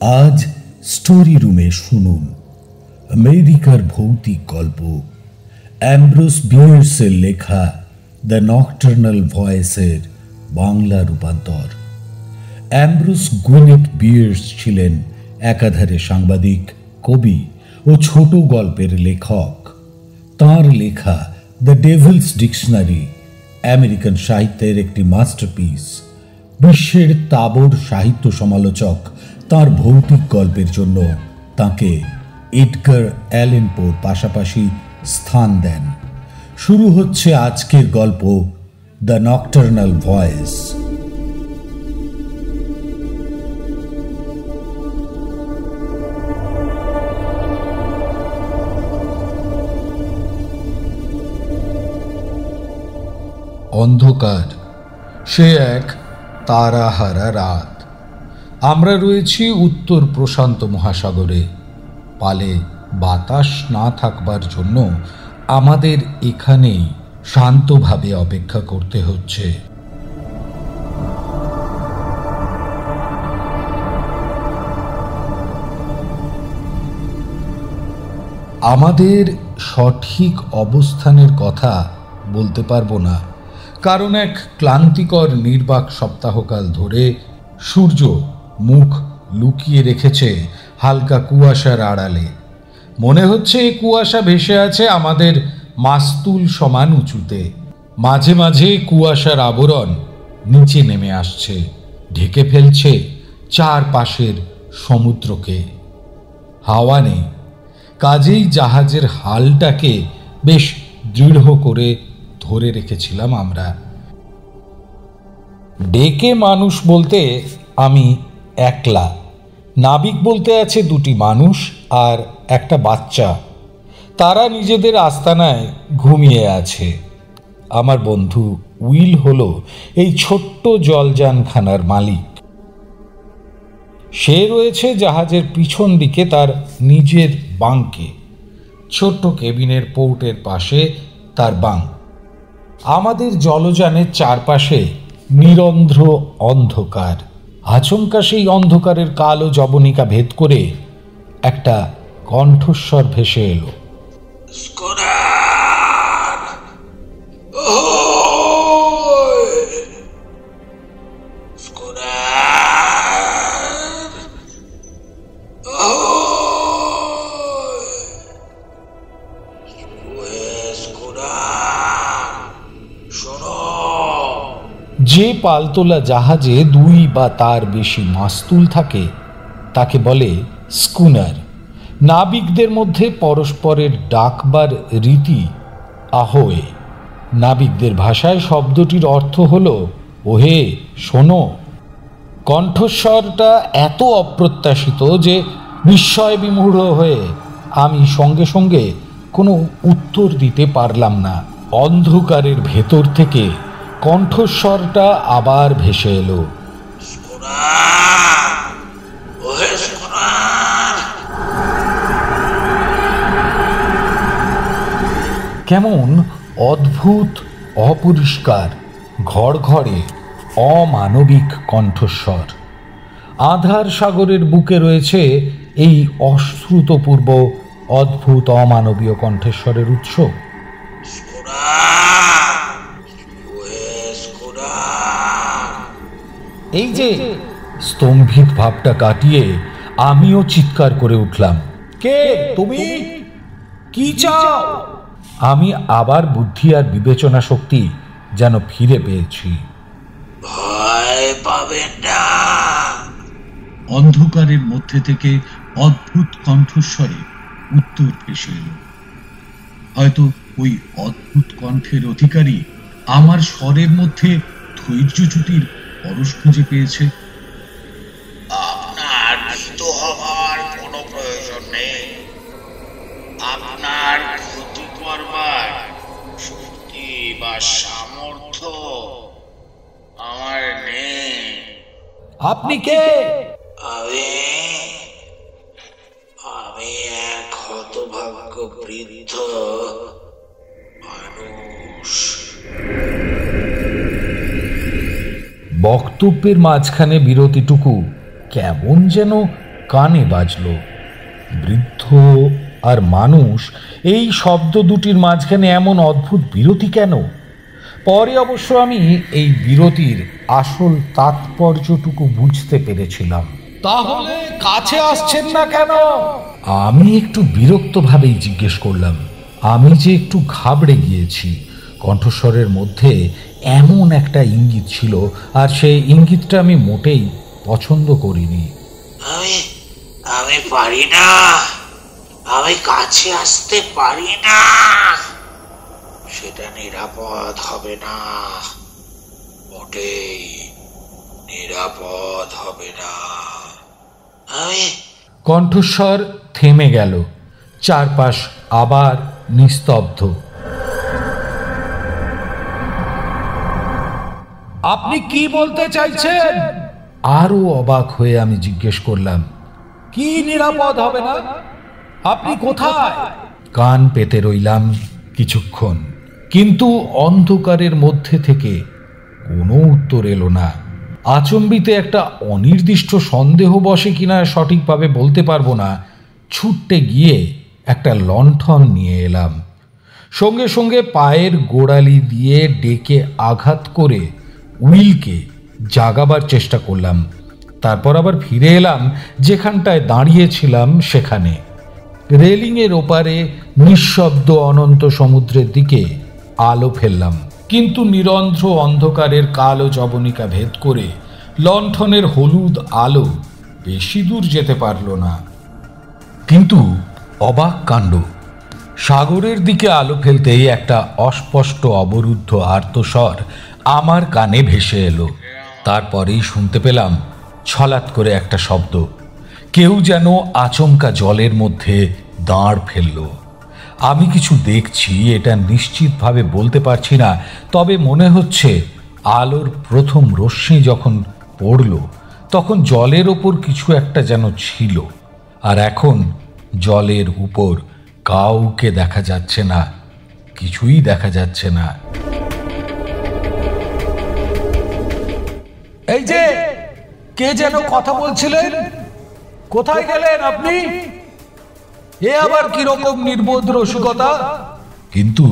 আজ স্টোরি রুমে শুনুন আমেরিকার ভৌতিক গল্প অ্যামব্রোস বিয়ার্সের লেখা দ্য নকটার্নাল ভয়েসের বাংলা রূপান্তর। অ্যামব্রোস গুইনেট বিয়ার্স ছিলেন একাধারে সাংবাদিক, কবি ও ছোট গল্পের লেখক। তাঁর লেখা দ্য ডেভিলস ডিকশনারি আমেরিকান সাহিত্যের একটি মাস্টারপিস। বিশ্বের তাবড় সাহিত্য সমালোচক তাঁর ভৌতিক গল্পের জন্য তাঁকে এডগার অ্যালেন পোর পাশাপাশি স্থান দেন। শুরু হচ্ছে আজকের গল্প দ্য নকটার্নাল ভয়েস। অন্ধকার, সে এক তারাহারা রাত। আমরা রয়েছি উত্তর প্রশান্ত মহাসাগরে। পালে বাতাস না থাকবার জন্য আমাদের এখানেই শান্তভাবে অপেক্ষা করতে হচ্ছে। আমাদের সঠিক অবস্থানের কথা বলতে পারবো না, কারণ এক ক্লান্তিকর নির্বাক সপ্তাহকাল ধরে সূর্য মুখ লুকিয়ে রেখেছে হালকা কুয়াশার আড়ালে। মনে হচ্ছে এই কুয়াশা ভেসে আছে আমাদের মাস্তুল সমান উঁচুতে। মাঝে মাঝে কুয়াশার আবরণ নিচে নেমে আসছে, ঢেকে ফেলছে চারপাশের সমুদ্রকে। হাওয়া নেই, কাজেই জাহাজের হালটাকে বেশ দৃঢ় করে ধরে রেখেছিলাম আমরা। ডেকে মানুষ বলতে আমি একলা, নাবিক বলতে আছে দুটি মানুষ আর একটা বাচ্চা। তারা নিজেদের আস্তানায় ঘুমিয়ে আছে। আমার বন্ধু উইল হলো এই ছোট্ট জলযানখানার মালিক। সে রয়েছে জাহাজের পিছন দিকে তার নিজের বাঙ্কে, ছোট্ট কেবিনের পোর্টের পাশে তার বাঙ্ক। আমাদের জলযানের চারপাশে নিরন্ধ্র অন্ধকার। আচমকা সেই অন্ধকারের কালো জবনিকা ভেদ করে একটা কণ্ঠস্বর ভেসে এলো। যে পালতোলা জাহাজে দুই বা তার বেশি মাস্তুল থাকে তাকে বলে স্কুনার। নাবিকদের মধ্যে পরস্পরের ডাকবার রীতি আহোয়ে। নাবিকদের ভাষায় শব্দটির অর্থ হল ওহে শোনো। কণ্ঠস্বরটা এত অপ্রত্যাশিত যে বিস্ময় বিমূঢ় হয়ে আমি সঙ্গে সঙ্গে কোনো উত্তর দিতে পারলাম না। অন্ধকারের ভেতর থেকে কণ্ঠস্বরটা আবার ভেসে এলো। কেমন অদ্ভুত, অপরিষ্কার, ঘড়ঘড়ে, অমানবিক কণ্ঠস্বর। আধার সাগরের বুকে রয়েছে এই অশ্রুতপূর্ব অদ্ভুত অমানবীয় কণ্ঠস্বরের উৎস। এই যে স্তম্ভিত ভাবটা কাটিয়ে আমিও চিৎকার করে উঠলাম, কে তুমি? কি চাও? আমি আবার বুদ্ধি আর বিবেচনা শক্তি যেন ফিরে পেয়েছি। ভয় পাবেন না। অন্ধকারের মধ্যে থেকে অদ্ভুত কণ্ঠস্বরে উত্তর ভেসে এলো। হয়তো ওই অদ্ভুত কণ্ঠের অধিকারী আমার স্বরের মধ্যে ধৈর্যচ্যুতির পরশ খুঁজে পেয়েছে। আপনার ভীত হবার কোনো প্রয়োজন নেই। আপনার ক্ষতি করবার শক্তি বা সামর্থ্য আমার নেই। আপনি কে? আমি এক হতভাগ্য বৃদ্ধ মানুষ। বক্তব্যের মাঝখানে বিরতিটুকু কেমন যেন কানে বাজল। বৃদ্ধ আর মানুষ, এই শব্দ দুটির মাঝখানে এমন অদ্ভুত বিরতি কেন? পরে অবশ্য আমি এই বিরতির আসল তাৎপর্যটুকু বুঝতে পেরেছিলাম। তাহলে কাছে আসছেন না কেন? আমি একটু বিরক্তভাবেই জিজ্ঞেস করলাম। আমি যে একটু ঘাবড়ে গিয়েছি। কণ্ঠস্বরের মধ্যে এমন একটা ইঙ্গিত ছিল, আর সেই ইঙ্গিতটা আমি মোটেই পছন্দ করিনি। আমি পারি না, আমি কাছে আসতে পারি না, সেটা নিরাপদ হবে না, মোটেই নিরাপদ হবে না। কণ্ঠস্বর থেমে গেল। চারপাশ আবার নিস্তব্ধ। আপনি কি বলতে চাইছেন? আরো অবাক হয়ে আমি জিজ্ঞেস করলাম, কি নিরাপদ হবে না? আপনি কোথায়? কান পেতে রইলাম কিছুক্ষণ, কিন্তু অন্ধকারের মধ্যে থেকে কোনো উত্তর এলো না। আচম্বিতে একটা অনির্দিষ্ট সন্দেহ বসে কিনা সঠিকভাবে বলতে পারবো না, ছুটতে গিয়ে একটা লণ্ঠন নিয়ে এলাম। সঙ্গে সঙ্গে পায়ের গোড়ালি দিয়ে ডেকে আঘাত করে উইলকে জাগাবার চেষ্টা করলাম। তারপর আবার ফিরে এলাম যেখানটায় দাঁড়িয়েছিলাম সেখানে। রেলিংয়ের ওপারে নিঃশব্দ অনন্ত সমুদ্রের দিকে আলো ফেললাম, কিন্তু নিরন্ধ্র অন্ধকারের কালো জবনিকা ভেদ করে লণ্ঠনের হলুদ আলো বেশি দূর যেতে পারল না। কিন্তু অবাক কাণ্ড, সাগরের দিকে আলো ফেলতেই একটা অস্পষ্ট অবরুদ্ধ আর্তস্বর আমার কানে ভেসে এলো। তারপরেই শুনতে পেলাম ছলাৎ করে একটা শব্দ। কেউ যেন আচমকা জলের মধ্যে দাঁড় ফেলল। আমি কিছু দেখছি এটা নিশ্চিতভাবে বলতে পারছি না, তবে মনে হচ্ছে আলোর প্রথম রশ্মি যখন পড়ল তখন জলের ওপর কিছু একটা যেন ছিল, আর এখন জলের উপর কাউকে দেখা যাচ্ছে না, কিছুই দেখা যাচ্ছে না। এই যে কে যেন কথা বলছিলেন, কোথায় গেলেন আপনি? এ আবার কি রকম নির্বোধ রসিকতা? কিন্তু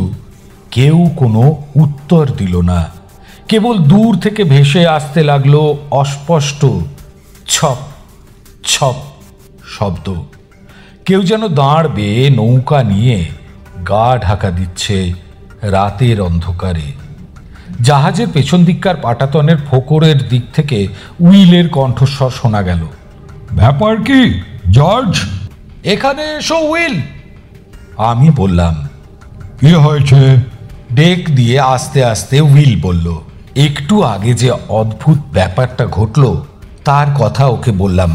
কেউ কোনো উত্তর দিল না। কেবল দূর থেকে ভেসে আসতে লাগলো অস্পষ্ট ছপ ছপ শব্দ। কেউ যেন দাঁড় বেয়ে নৌকা নিয়ে গা ঢাকা দিচ্ছে রাতের অন্ধকারে। জাহাজের পেছন দিককার পাটাতনের ফোকরের দিক থেকে উইলের কণ্ঠস্বর শোনা গেল। ব্যাপার কি জর্জ? এখানে এসো উইল। আমি বললাম, কি হয়েছে? ডেক দিয়ে আস্তে আস্তে উইল বলল। একটু আগে যে অদ্ভুত ব্যাপারটা ঘটল তার কথা ওকে বললাম।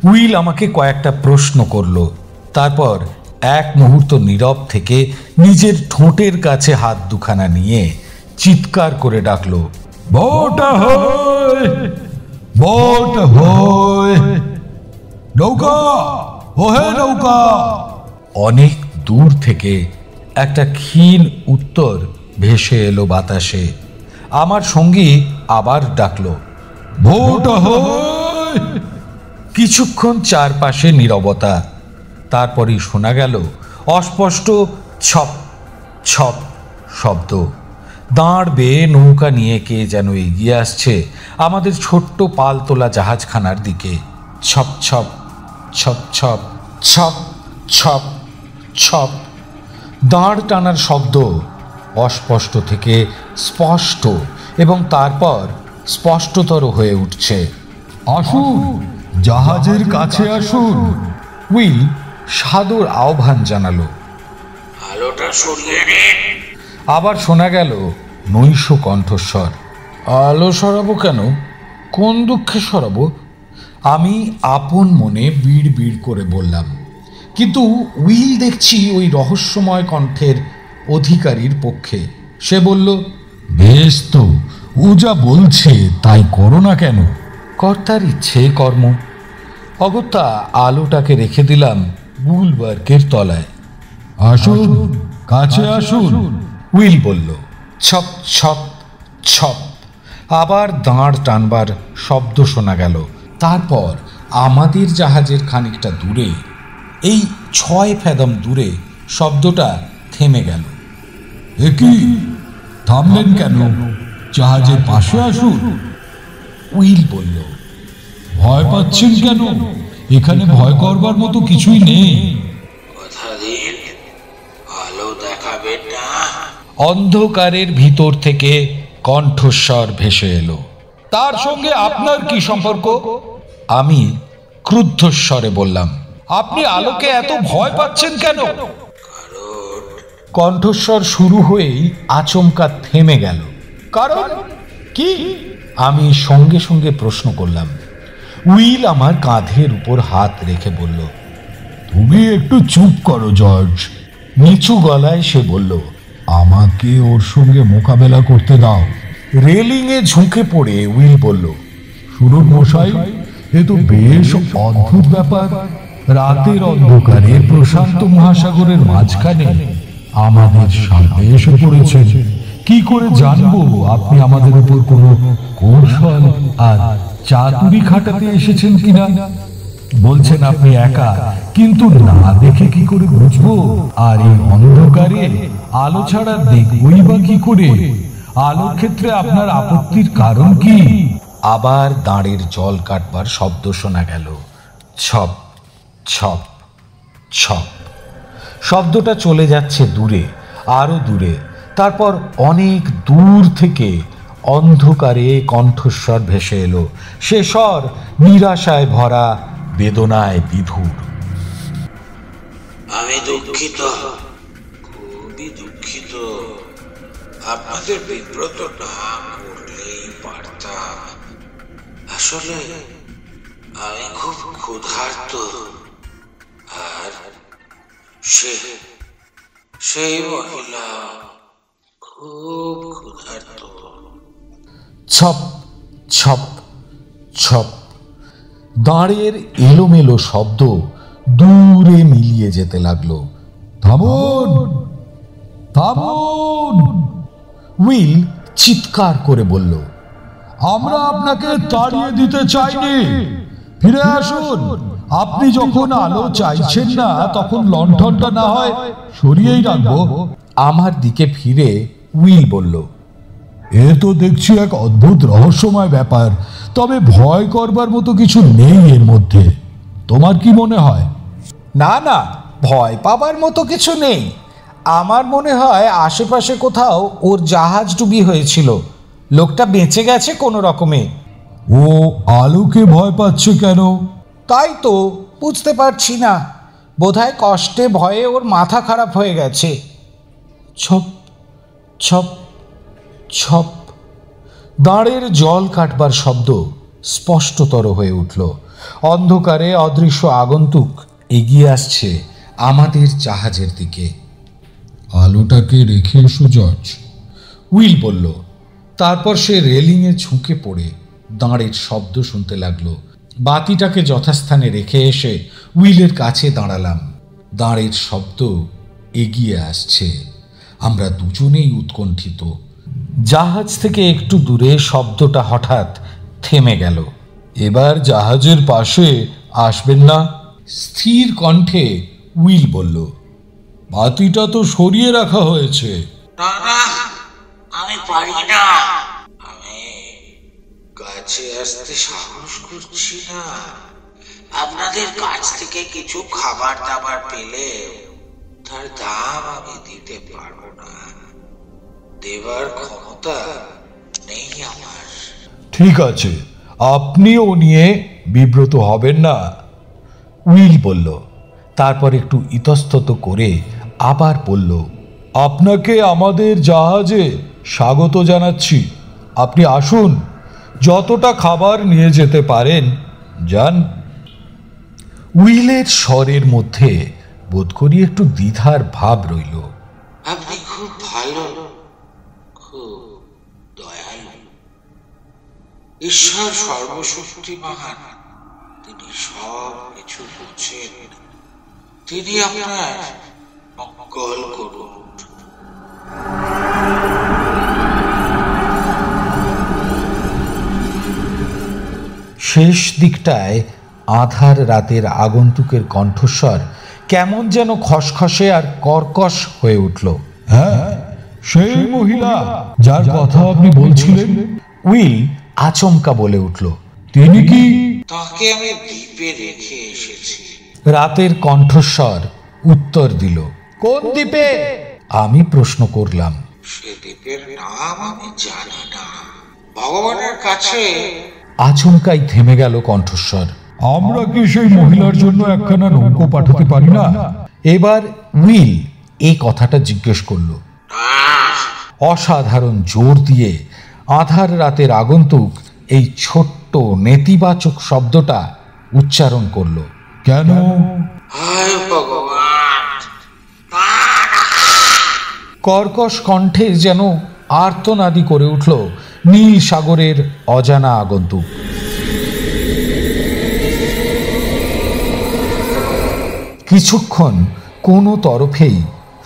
উইল আমাকে কয়েকটা প্রশ্ন করলো, তারপর এক মুহূর্ত নীরব থেকে নিজের ঠোঁটের কাছে হাত দুখানা নিয়ে চিৎকার করে ডাকলো, বোট ahoy! Boat ahoy! নৌকা, ওহে নৌকা! অনেক দূর থেকে একটা ক্ষীণ উত্তর ভেসে এলো বাতাসে। আমার সঙ্গী আবার ডাকলো, বোট ahoy! কিছুক্ষণ চারপাশে নীরবতা। তারপরই শোনা গেল অস্পষ্ট ছপ ছপ শব্দ। দাঁড় বেয়ে নৌকা নিয়ে কে যেন এগিয়ে আসছে আমাদের ছোট্ট পালতোলা জাহাজখানার দিকে। ছপ ছপ ছপ ছপ ছপ ছপ ছপ। দাঁড় টানার শব্দ অস্পষ্ট থেকে স্পষ্ট এবং তারপর স্পষ্টতর হয়ে উঠছে। আসুন, জাহাজের কাছে আসুন। উইল সাদর আহ্বান জানালো। আলোটা সরিয়ে নিন। আবার শোনা গেল নৈশ কণ্ঠস্বর। আলো সরাবো কেন? কোন দুঃখে সরাবো? আমি আপন মনে বিড় বিড় করে বললাম। কিন্তু উইল দেখছি ওই রহস্যময় কণ্ঠের অধিকারীর পক্ষে। সে বলল, বেশ তো, ও যা বলছে তাই করো না কেন? কর্তার ইচ্ছে কর্ম। অগত্যা আলোটাকে রেখে দিলাম বুলওয়ার্কের তলায়। আসুন, কাছে আসুন, উইল বলল। ছপ ছপ ছপ। আবার দাঁড় টানবার শব্দ শোনা গেল। তারপর আমাদের জাহাজের খানিকটা দূরে, এই 6 ফ্যাদম দূরে শব্দটা থেমে গেল। এ কি, থামলেন কেন? জাহাজের পাশে আসুন। উইল বলল, ভয় পাচ্ছেন কেন? এখানে ভয় করবার মতো কিছুই নেই। কথা দিন আলো দেখাবেন না। অন্ধকারের ভিতর থেকে কণ্ঠস্বর ভেসে এলো। তার সঙ্গে আপনার কি সম্পর্ক? আমি ক্রুদ্ধস্বরে বললাম, আপনি আলোকে এত ভয় পাচ্ছেন কেন? কণ্ঠস্বর শুরু হয়েই আচমকা থেমে গেল। কারণ কি? আমি সঙ্গে সঙ্গে প্রশ্ন করলাম। উইল আমার কাঁধের উপর হাত রেখে বলল, তুমি একটু চুপ করো জর্জ। নিচু গলায় সে বলল, আমাকে ওর সঙ্গে মোকাবেলা করতে দাও। রেলিংয়ে ঝুঁকে পড়ে উইল বলল, শুনুন মশাই, এ তো বেশ অদ্ভুত ব্যাপার। রাতের অন্ধকারে প্রশান্ত মহাসাগরের মাঝখানে আমাদের সামনে এসে পড়েছেন। কি করে জানবো আপনি আমাদের উপর কোনো কৌশল আর চাতুরি খাটাতে এসেছেন কিনা? বলছেন আপনি একা, কিন্তু না দেখে কি করে বুঝবো? আর এই অন্ধকারে আলো ছাড়া দেখবই বা কি করে? আলোর ক্ষেত্রে আপনার আপত্তির কারণ কি? আবার দাঁড়ের জল কাটবার শব্দ শোনা গেল। ছপ ছপ ছপ। শব্দটা চলে যাচ্ছে দূরে, আরো দূরে। তারপর অনেক দূর থেকে অন্ধকারে কণ্ঠস্বর ভেসে এলো। সে স্বর নিরাশায় ভরা, বেদনায় বিভোর। আমি দুঃখিত, খুবই দুঃখিত। আপনাদের বিব্রত না করলেই পারতাম। আসলে আমি খুব ক্ষুধার্ত, আর সেই মহিলা খুব ক্ষুধার্ত। ছপ ছপ ছপ। দাঁড়ের এলোমেলো শব্দ দূরে মিলিয়ে যেতে লাগলো। থামুন, থামুন! উইল চিৎকার করে বলল, আমরা আপনাকে তাড়িয়ে দিতে চাইনি। ফিরে আসুন। আপনি যখন আলো চাইছেন না, তখন লণ্ঠনটা না হয় সরিয়েই রাখবো। আমার দিকে ফিরে উইল বলল, এ তো দেখছি এক অদ্ভুত রহস্যময় ব্যাপার, তবে ভয় করবার মতো কিছু নেই এর মধ্যে। তোমার কি মনে হয়? না না, ভয় পাবার মতো কিছু নেই। আমার মনে হয় আশেপাশে কোথাও ওর জাহাজ ডুবি হয়েছিল, লোকটা বেঁচে গেছে কোনো রকমে। ও আলোকে ভয় পাচ্ছে কেন? তাই তো বুঝতে পারছি না। বোধহয় কষ্টে ভয়ে ওর মাথা খারাপ হয়ে গেছে। ছপ ছপ ছপ। দাঁড়ের জল কাটবার শব্দ স্পষ্টতর হয়ে উঠল। অন্ধকারে অদৃশ্য আগন্তুক এগিয়ে আসছে আমাদের জাহাজের দিকে। আলোটাকে রেখে এসো জর্জ, উইল বলল। তারপর সে রেলিংয়ে ঝুঁকে পড়ে দাঁড়ের শব্দ শুনতে লাগলো। বাতিটাকে যথাস্থানে রেখে এসে উইলের কাছে দাঁড়ালাম। দাঁড়ের শব্দ এগিয়ে আসছে। আমরা দুজনেই উৎকণ্ঠিত। জাহাজ থেকে একটু দূরে শব্দটা হঠাৎ থেমে গেল। এবার জাহাজের পাশে আসবেন না? স্থির কণ্ঠে উইল বলল। বাতিটা তো সরিয়ে রাখা হয়েছে। না না, আমি পারি না। আমি কাছে আসতে সাহস করছি না। আপনাদের কাছ থেকে কিছু খাবার দাবার পেলে তার দাম আমি দিতে পারবো না। দেবার ক্ষমতা নেই আমার। ঠিক আছে, আপনি ও নিয়ে বিব্রত হবেন না, উইল বলল। তারপর একটু ইতস্তত করে আবার বলল, আপনাকে আমাদের জাহাজে স্বাগত জানাচ্ছি। আপনি আসুন, যতটা খাবার নিয়ে যেতে পারেন যান। উইলের স্বরের মধ্যে বোধ করি একটু দ্বিধার ভাব রইল। আপনি খুব ভালো, খুব দয়ালু। ঈশ্বর সর্বশক্তিমান, তিনি সব কিছু বুঝেন। তিনি আপনার মঙ্গল করুন। শেষ দিকটায় আধার রাতের আগন্তুকের কণ্ঠস্বর কেমন যেন খসখসে আর কর্কশ হয়ে উঠল। হ্যাঁ, সেই মহিলা যার কথা আপনি বলছিলেন। উইল আচমকা বলে উঠল, তিনি কি? তাকে আমি দ্বীপে রেখে এসেছি। রাতের কণ্ঠস্বর উত্তর দিল, কোন দ্বীপে? আমি প্রশ্ন করলাম। সে দ্বীপের নাম আমি জানি না। ভগবানের কাছে। আচমকাই থেমে গেল কণ্ঠস্বর। আমরা কি সেই মহিলার জন্য একখানা নৌকো পাঠাতে পারি না? এবার উইল এই কথাটা জিজ্ঞেস করল। অসাধারণ জোর দিয়ে আধার রাতের আগন্তুক এই ছোট্ট নেতিবাচক শব্দটা উচ্চারণ করল। কেন? হায় ভগবান! কর্কশ কণ্ঠে যেন আর্তনাদি করে উঠল নীল সাগরের অজানা আগন্তুক। কিছুক্ষণ কোনো তরফেই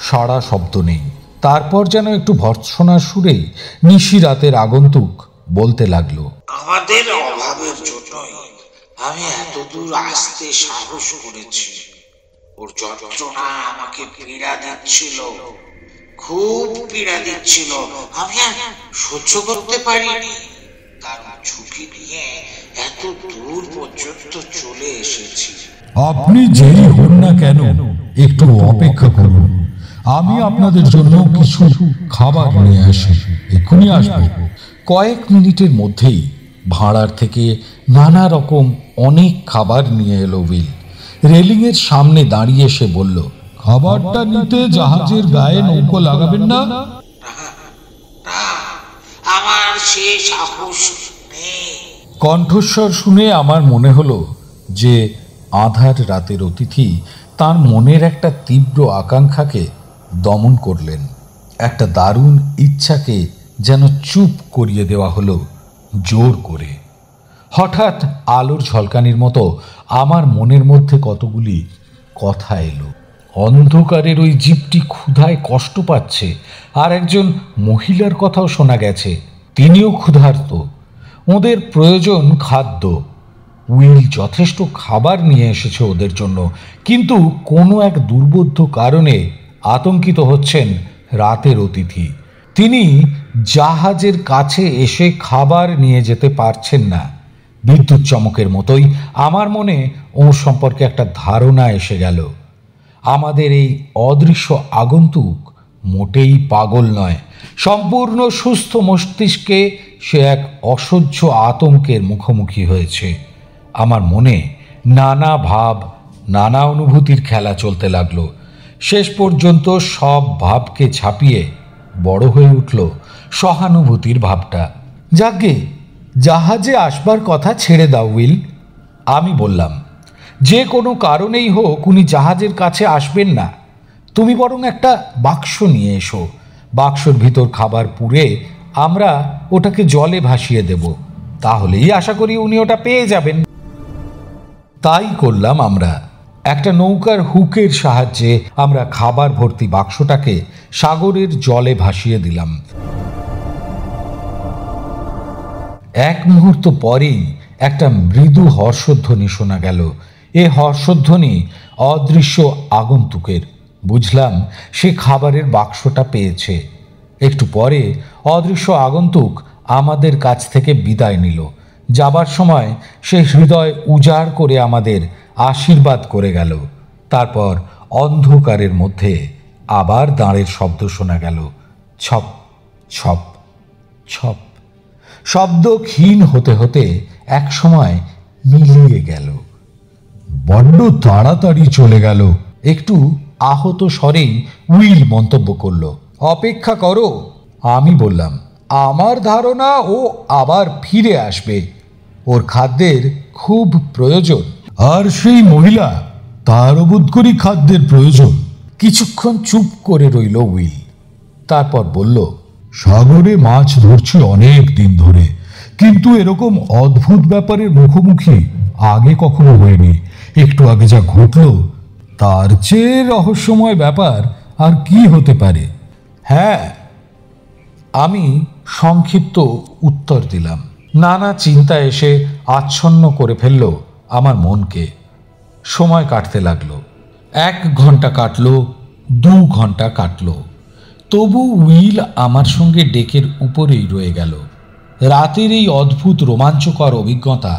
সাড়া শব্দ নেই। তারপর যেন একটু ভর্ৎসনার সুরে নিশি রাতের আগন্তুক বলতে লাগলো, আমাদের অভাবের জন্যই আমি এতদূর আসতে সাহস করেছি। ওর যন্ত্রণা আমাকে পীড়া দিচ্ছিল, খুব পীড়া দিচ্ছিল। আমি আর সহ্য করতে পারিনি। কারণ ঝুঁকি নিয়ে এত দূর পর্যন্ত চলে এসেছি। আপনি যেই হন না কেন, একটু অপেক্ষা করুন। আমি আপনাদের জন্য কিছু খাবার নিয়ে আসি, এক্ষুনি আসবো। কয়েক মিনিটের মধ্যেই ভাঁড়ার থেকে নানা রকম অনেক খাবার নিয়ে এলো উইল। রেলিংয়ের সামনে দাঁড়িয়ে সে বলল, খাবারটা নিতে জাহাজের গায়ে নৌকো লাগাবেন না? আমার সে সাহস নেই। কণ্ঠস্বর শুনে আমার মনে হলো যে আধার রাতের অতিথি তার মনের একটা তীব্র আকাঙ্ক্ষাকে দমন করলেন। একটা দারুণ ইচ্ছাকে যেন চুপ করিয়ে দেওয়া হলো জোর করে। হঠাৎ আলোর ঝলকানির মতো আমার মনের মধ্যে কতগুলি কথা এলো। অন্ধকারের ওই জীবটি ক্ষুধায় কষ্ট পাচ্ছে, আর একজন মহিলার কথাও শোনা গেছে, তিনিও ক্ষুধার্ত। ওদের প্রয়োজন খাদ্য। উইল যথেষ্ট খাবার নিয়ে এসেছে ওদের জন্য, কিন্তু কোনো এক দুর্বোধ্য কারণে আতঙ্কিত হচ্ছেন রাতের অতিথি। তিনি জাহাজের কাছে এসে খাবার নিয়ে যেতে পারছেন না। বিদ্যুৎ চমকের মতোই আমার মনে ওর সম্পর্কে একটা ধারণা এসে গেল। আমাদের এই অদৃশ্য আগন্তুক মোটেই পাগল নয়। সম্পূর্ণ সুস্থ মস্তিষ্কে সে এক অসহ্য আতঙ্কের মুখোমুখি হয়েছে। আমার মনে নানা ভাব, নানা অনুভূতির খেলা চলতে লাগলো। শেষ পর্যন্ত সব ভাবকে ছাপিয়ে বড় হয়ে উঠল সহানুভূতির ভাবটা। যাকে জাহাজে আসবার কথা ছেড়ে দাও উইল, আমি বললাম। যে কোনো কারণেই হোক উনি জাহাজের কাছে আসবেন না। তুমি বরং একটা বাক্স নিয়ে এসো। বাক্সর ভিতর খাবার পুরে আমরা ওটাকে জলে ভাসিয়ে দেব, তাহলেই আশা করি উনি ওটা পেয়ে যাবেন। তাই করলাম আমরা। একটা নৌকার হুকের সাহায্যে আমরা খাবার ভর্তি বাক্সটাকে সাগরের জলে ভাসিয়ে দিলাম। এক মুহূর্ত পরেই একটা মৃদু হর্ষধ্বনি শোনা গেল। এ হর্ষধ্বনি অদৃশ্য আগন্তুকের। বুঝলাম সে খাবারের বাক্সটা পেয়েছে। একটু পরে অদৃশ্য আগন্তুক আমাদের কাছ থেকে বিদায় নিল। যাবার সময় সে হৃদয় উজাড় করে আমাদের আশীর্বাদ করে গেল। তারপর অন্ধকারের মধ্যে আবার দাঁড়ের শব্দ শোনা গেল। ছপ ছপ ছপ। শব্দ ক্ষীণ হতে হতে এক সময় মিলিয়ে গেল। বড্ড তাড়াতাড়ি চলে গেল। একটু আহত স্বরেই উইল মন্তব্য করল, অপেক্ষা করো। আমি বললাম, আমার ধারণা ও আবার ফিরে আসবে। ওর খাদ্যের খুব প্রয়োজন। আর সেই মহিলা, তারও বোধ করি খাদ্যের প্রয়োজন। কিছুক্ষণ চুপ করে রইল উইল, তারপর বলল, সাগরে মাছ ধরছি অনেক দিন ধরে, কিন্তু এরকম অদ্ভুত ব্যাপারের মুখোমুখি আগে কখনো হয়নি। একটু আগে যা ঘটল তার চেয়ে রহস্যময় ব্যাপার আর কি হতে পারে? হ্যাঁ, আমি সংক্ষিপ্ত উত্তর দিলাম। নানা চিন্তা এসে আচ্ছন্ন করে ফেলল আমার মনকে। সময় কাটতে লাগলো। 1 ঘন্টা কাটলো, 2 ঘন্টা কাটলো, তবু উইল আমার সঙ্গে ডেকের উপরেই রয়ে গেল। রাতের এই অদ্ভুত রোমাঞ্চকর অভিজ্ঞতা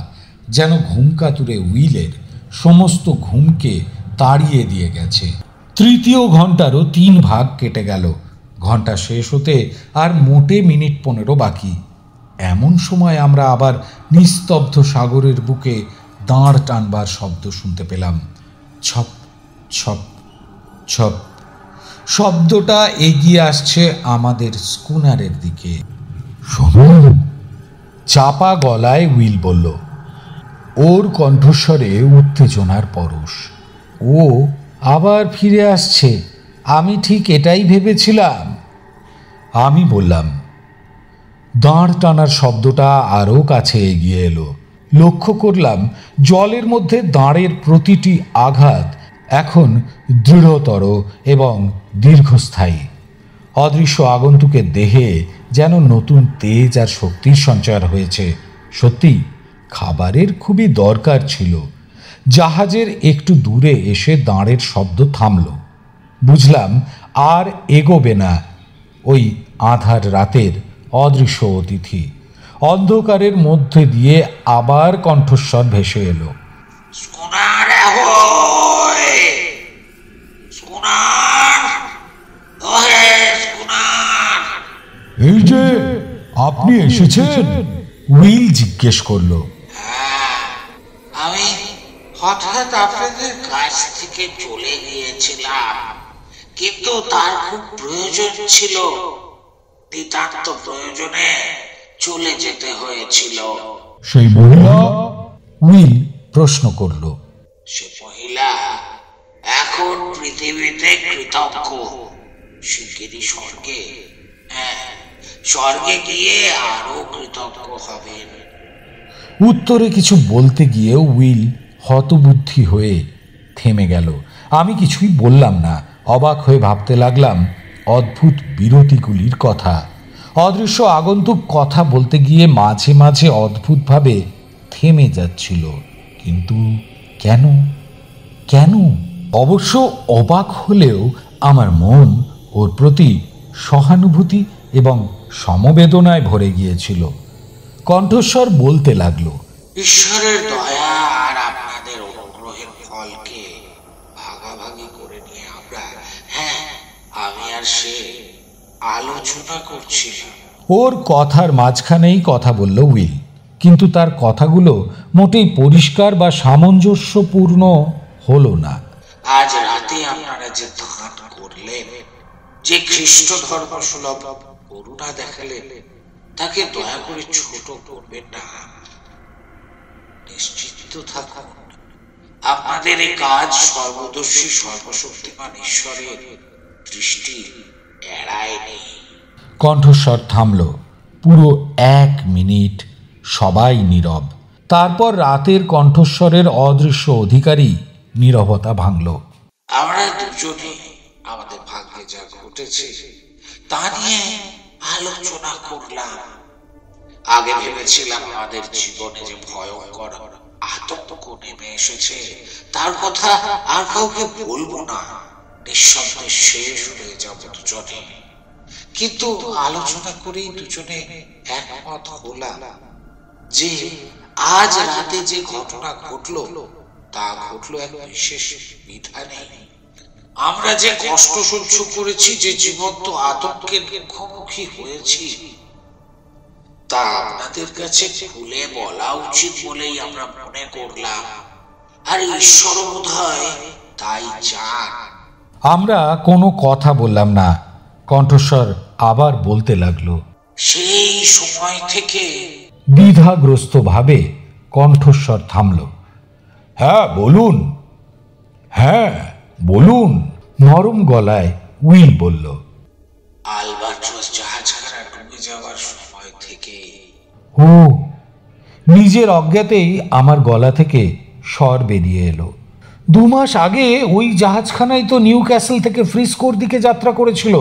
যেন ঘুমকাতুরে উইলের সমস্ত ঘুমকে তাড়িয়ে দিয়ে গেছে। 3য় ঘন্টারও 3 ভাগ কেটে গেল। ঘন্টা শেষ হতে আর মোটে মিনিট 15 বাকি। এমন সময় আমরা আবার নিস্তব্ধ সাগরের বুকে দাঁড় টানবার শব্দ শুনতে পেলাম। ছপ ছপ ছপ। শব্দটা এগিয়ে আসছে আমাদের স্কুনারের দিকে। শুনুন, চাপা গলায় উইল বলল। ওর কণ্ঠস্বরে উত্তেজনার পরশ। ও আবার ফিরে আসছে, আমি ঠিক এটাই ভেবেছিলাম। আমি বললাম। দাঁড় টানার শব্দটা আরও কাছে এগিয়ে এলো। লক্ষ্য করলাম জলের মধ্যে দাঁড়ের প্রতিটি আঘাত এখন দৃঢ়তর এবং দীর্ঘস্থায়ী। অদৃশ্য আগন্তুকের দেহে যেন নতুন তেজ আর শক্তির সঞ্চার হয়েছে। সত্যি খাবারের খুবই দরকার ছিল। জাহাজের একটু দূরে এসে দাঁড়ের শব্দ থামল। বুঝলাম আর এগোবে না ওই আঁধার রাতের অদৃশ্য অতিথি। অন্ধকারের মধ্যে দিয়ে আবার কণ্ঠস্বর ভেসে এলো। স্কুনার অ্যাহোয়! স্কুনার! ওহে স্কুনার! এই যে আপনি এসেছেন? উইল জিজ্ঞেস করলো। হ্যাঁ, আমি হঠাৎ আপনাদের কাছ থেকে চলে গিয়েছিলাম, কিন্তু তার খুব প্রয়োজন ছিল। নিতান্ত প্রয়োজনে চলে যেতে হয়েছিল। সেই মহিলা? উইল প্রশ্ন করলো। সে মহিলা এখন পৃথিবীতে কৃতজ্ঞ। শিগগিরই স্বর্গে, হ্যাঁ, স্বর্গে গিয়ে আরো কৃতজ্ঞ হবেন। উত্তরে কিছু বলতে গিয়ে উইল হতবুদ্ধি হয়ে থেমে গেল। আমি কিছুই বললাম না। অবাক হয়ে ভাবতে লাগলাম অদ্ভুত বিরতিগুলির কথা। অদৃশ্য আগন্তুক কথা বলতে গিয়ে মাঝে মাঝে অদ্ভুতভাবে থেমে যাচ্ছিল। কিন্তু কেন কেন? অবশ্য অবাক হলেও আমার মন ওর প্রতি সহানুভূতি এবং সমবেদনায় ভরে গিয়েছিল। কণ্ঠস্বর বলতে লাগলো। ঈশ্বরের দয়া আর আপনাদের অনুগ্রহের ফলকে ভাগাভাগি করে নিয়ে আমরা, হ্যাঁ, আমি আর সে আলোচনা করছিলাম। ওর কথার মাঝখানেই কথা বলল উইল, কিন্তু তার কথাগুলো মোটেই পরিষ্কার বা সামঞ্জস্যপূর্ণ হলো না। আজ রাতে আপনারা যে দান করলেন, যে খ্রিস্ট ধর্ম সুলভ করুণা দেখালেন, তাকে দয়া করে ছোট করবেন না। নিশ্চিত থাকুন আপনাদের এই কাজ সর্বদর্শী সর্বশক্তিমান ঈশ্বরের দৃষ্টি এড়ায়নি। কণ্ঠস্বর থামল। পুরো 1 মিনিট সবাই নীরব। তারপর রাতের কণ্ঠস্বরের অদৃশ্য অধিকারী নীরবতা ভাঙল। আমরা দুজনে আমাদের ভাগ্যে যা ঘটেছে তা নিয়ে আলোচনা করলাম। আগে ভেবেছিলাম আমাদের জীবনে যে ভয়ঙ্কর আতঙ্ক নেমে এসেছে তার কথা আর কাউকে বলবো না, নিঃশব্দে শেষ হয়ে যাব দুজনে। কিন্তু আলোচনা করেই দুজনে একমত হলাম যে আজ রাতে যে ঘটনা ঘটলো তা ঘটলো এক বিশেষ বিধানে। আমরা যে কষ্ট সহ্য করেছি, যে জীবন্ত আতঙ্কের মুখোমুখি হয়েছি, তা আপনাদের কাছে খুলে বলা উচিত বলেই আমরা মনে করলাম। আর ঈশ্বর বোধহয় তাই চান। আমরা কোনো কথা বললাম না। কণ্ঠস্বর আবার বলতে লাগলো। সেই সময় থেকে দ্বিধাগ্রস্ত ভাবে কণ্ঠস্বর থামল। হ্যাঁ বলুন, হ্যাঁ বলুন, নরম গলায় উইল বলল। আলবাট্রস জাহাজখানা ডুবে যাওয়ার সময় থেকে। ও! নিজের অজ্ঞাতেই আমার গলা থেকে স্বর বেরিয়ে এলো। 2 মাস আগে ওই জাহাজখানাই তো নিউ ক্যাসেল থেকে ফ্রিস্কোর দিকে যাত্রা করেছিল।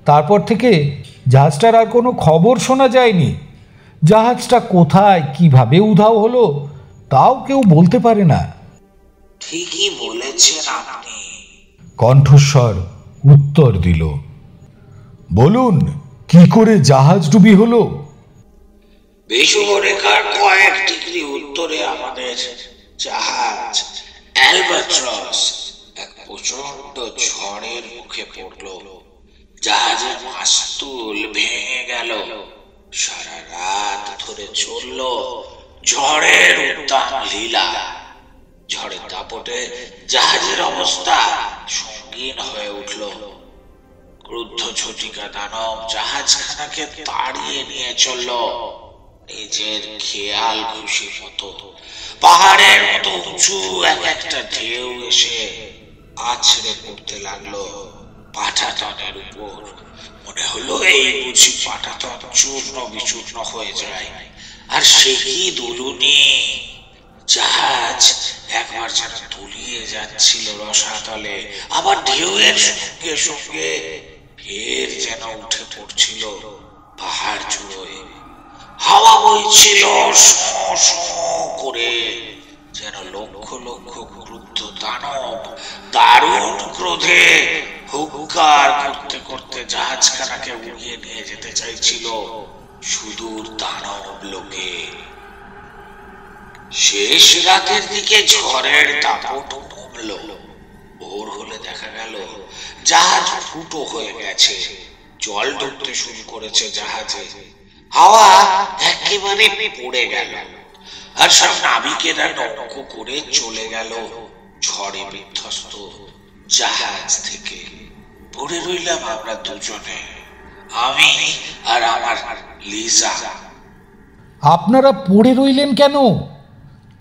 তারপর থেকে জাহাজটার আর কোনো খবর শোনা যায়নি। জাহাজটা কোথায়, কিভাবে উধাও হলো তাও কেউ বলতে পারে না। ঠিকই বলেছেন আপনি। কণ্ঠস্বর উত্তর দিল, বলুন কি করে জাহাজ ডুবি হলো? বিষুবরেখার কয়েক ডিগ্রি উত্তরে আমাদের জাহাজ অ্যালবাট্রস এক প্রচন্ড ঝড়ের মুখে পড়ল। জাহাজের মাস্তুল ভেঙে গেল। সারা রাত ধরে চলল ঝড়ের উত্তাপ লীলা। ঝড়ের দাপটে জাহাজের অবস্থা সঙ্গীন হয়ে উঠল। ক্রুদ্ধ ঝটিকা দানব জাহাজখানাকে তাড়িয়ে নিয়ে চলল নিজের খেয়াল খুশি মতো। পাহাড়ের মতো উঁচু এক একটা ঢেউ এসে আছড়ে পড়তে লাগলো পাটাতনের উপর। মনে হলো এই বুঝি পাটাতন চূর্ণ বিচূর্ণ হয়ে যায়। আর সে কি দুলুনি! জাহাজ একবার যেন তলিয়ে যাচ্ছিল রসাতলে, আবার ঢেউয়ের সঙ্গে সঙ্গে ফের যেন উঠে পড়ছিল পাহাড় চূড়োয়। হাওয়া বইছিল শোঁ শোঁ করে, যেন লক্ষ লক্ষ ক্রুদ্ধ দানব দারুণ ক্রোধে হুঙ্কার করতে করতে জাহাজখানাকে উড়িয়ে নিয়ে যেতে চাইছিল সুদূর দানব লোকে। শেষ রাতের দিকে ঝড়ের দাপট কমল। ভোর হলে দেখা গেল জাহাজ ফুটো হয়ে গেছে। জল ঢুকতে শুরু করেছে জাহাজে। হাওয়া একেবারে পড়ে গেল, আর সব নাবিকেরা নৌকো করে চলে গেল ঝড়ে বিধ্বস্ত জাহাজ থেকে। পড়ে রইলাম আমরা দুজনে, আমি আর আমার লিজা। আপনারা পড়ে রইলেন কেন?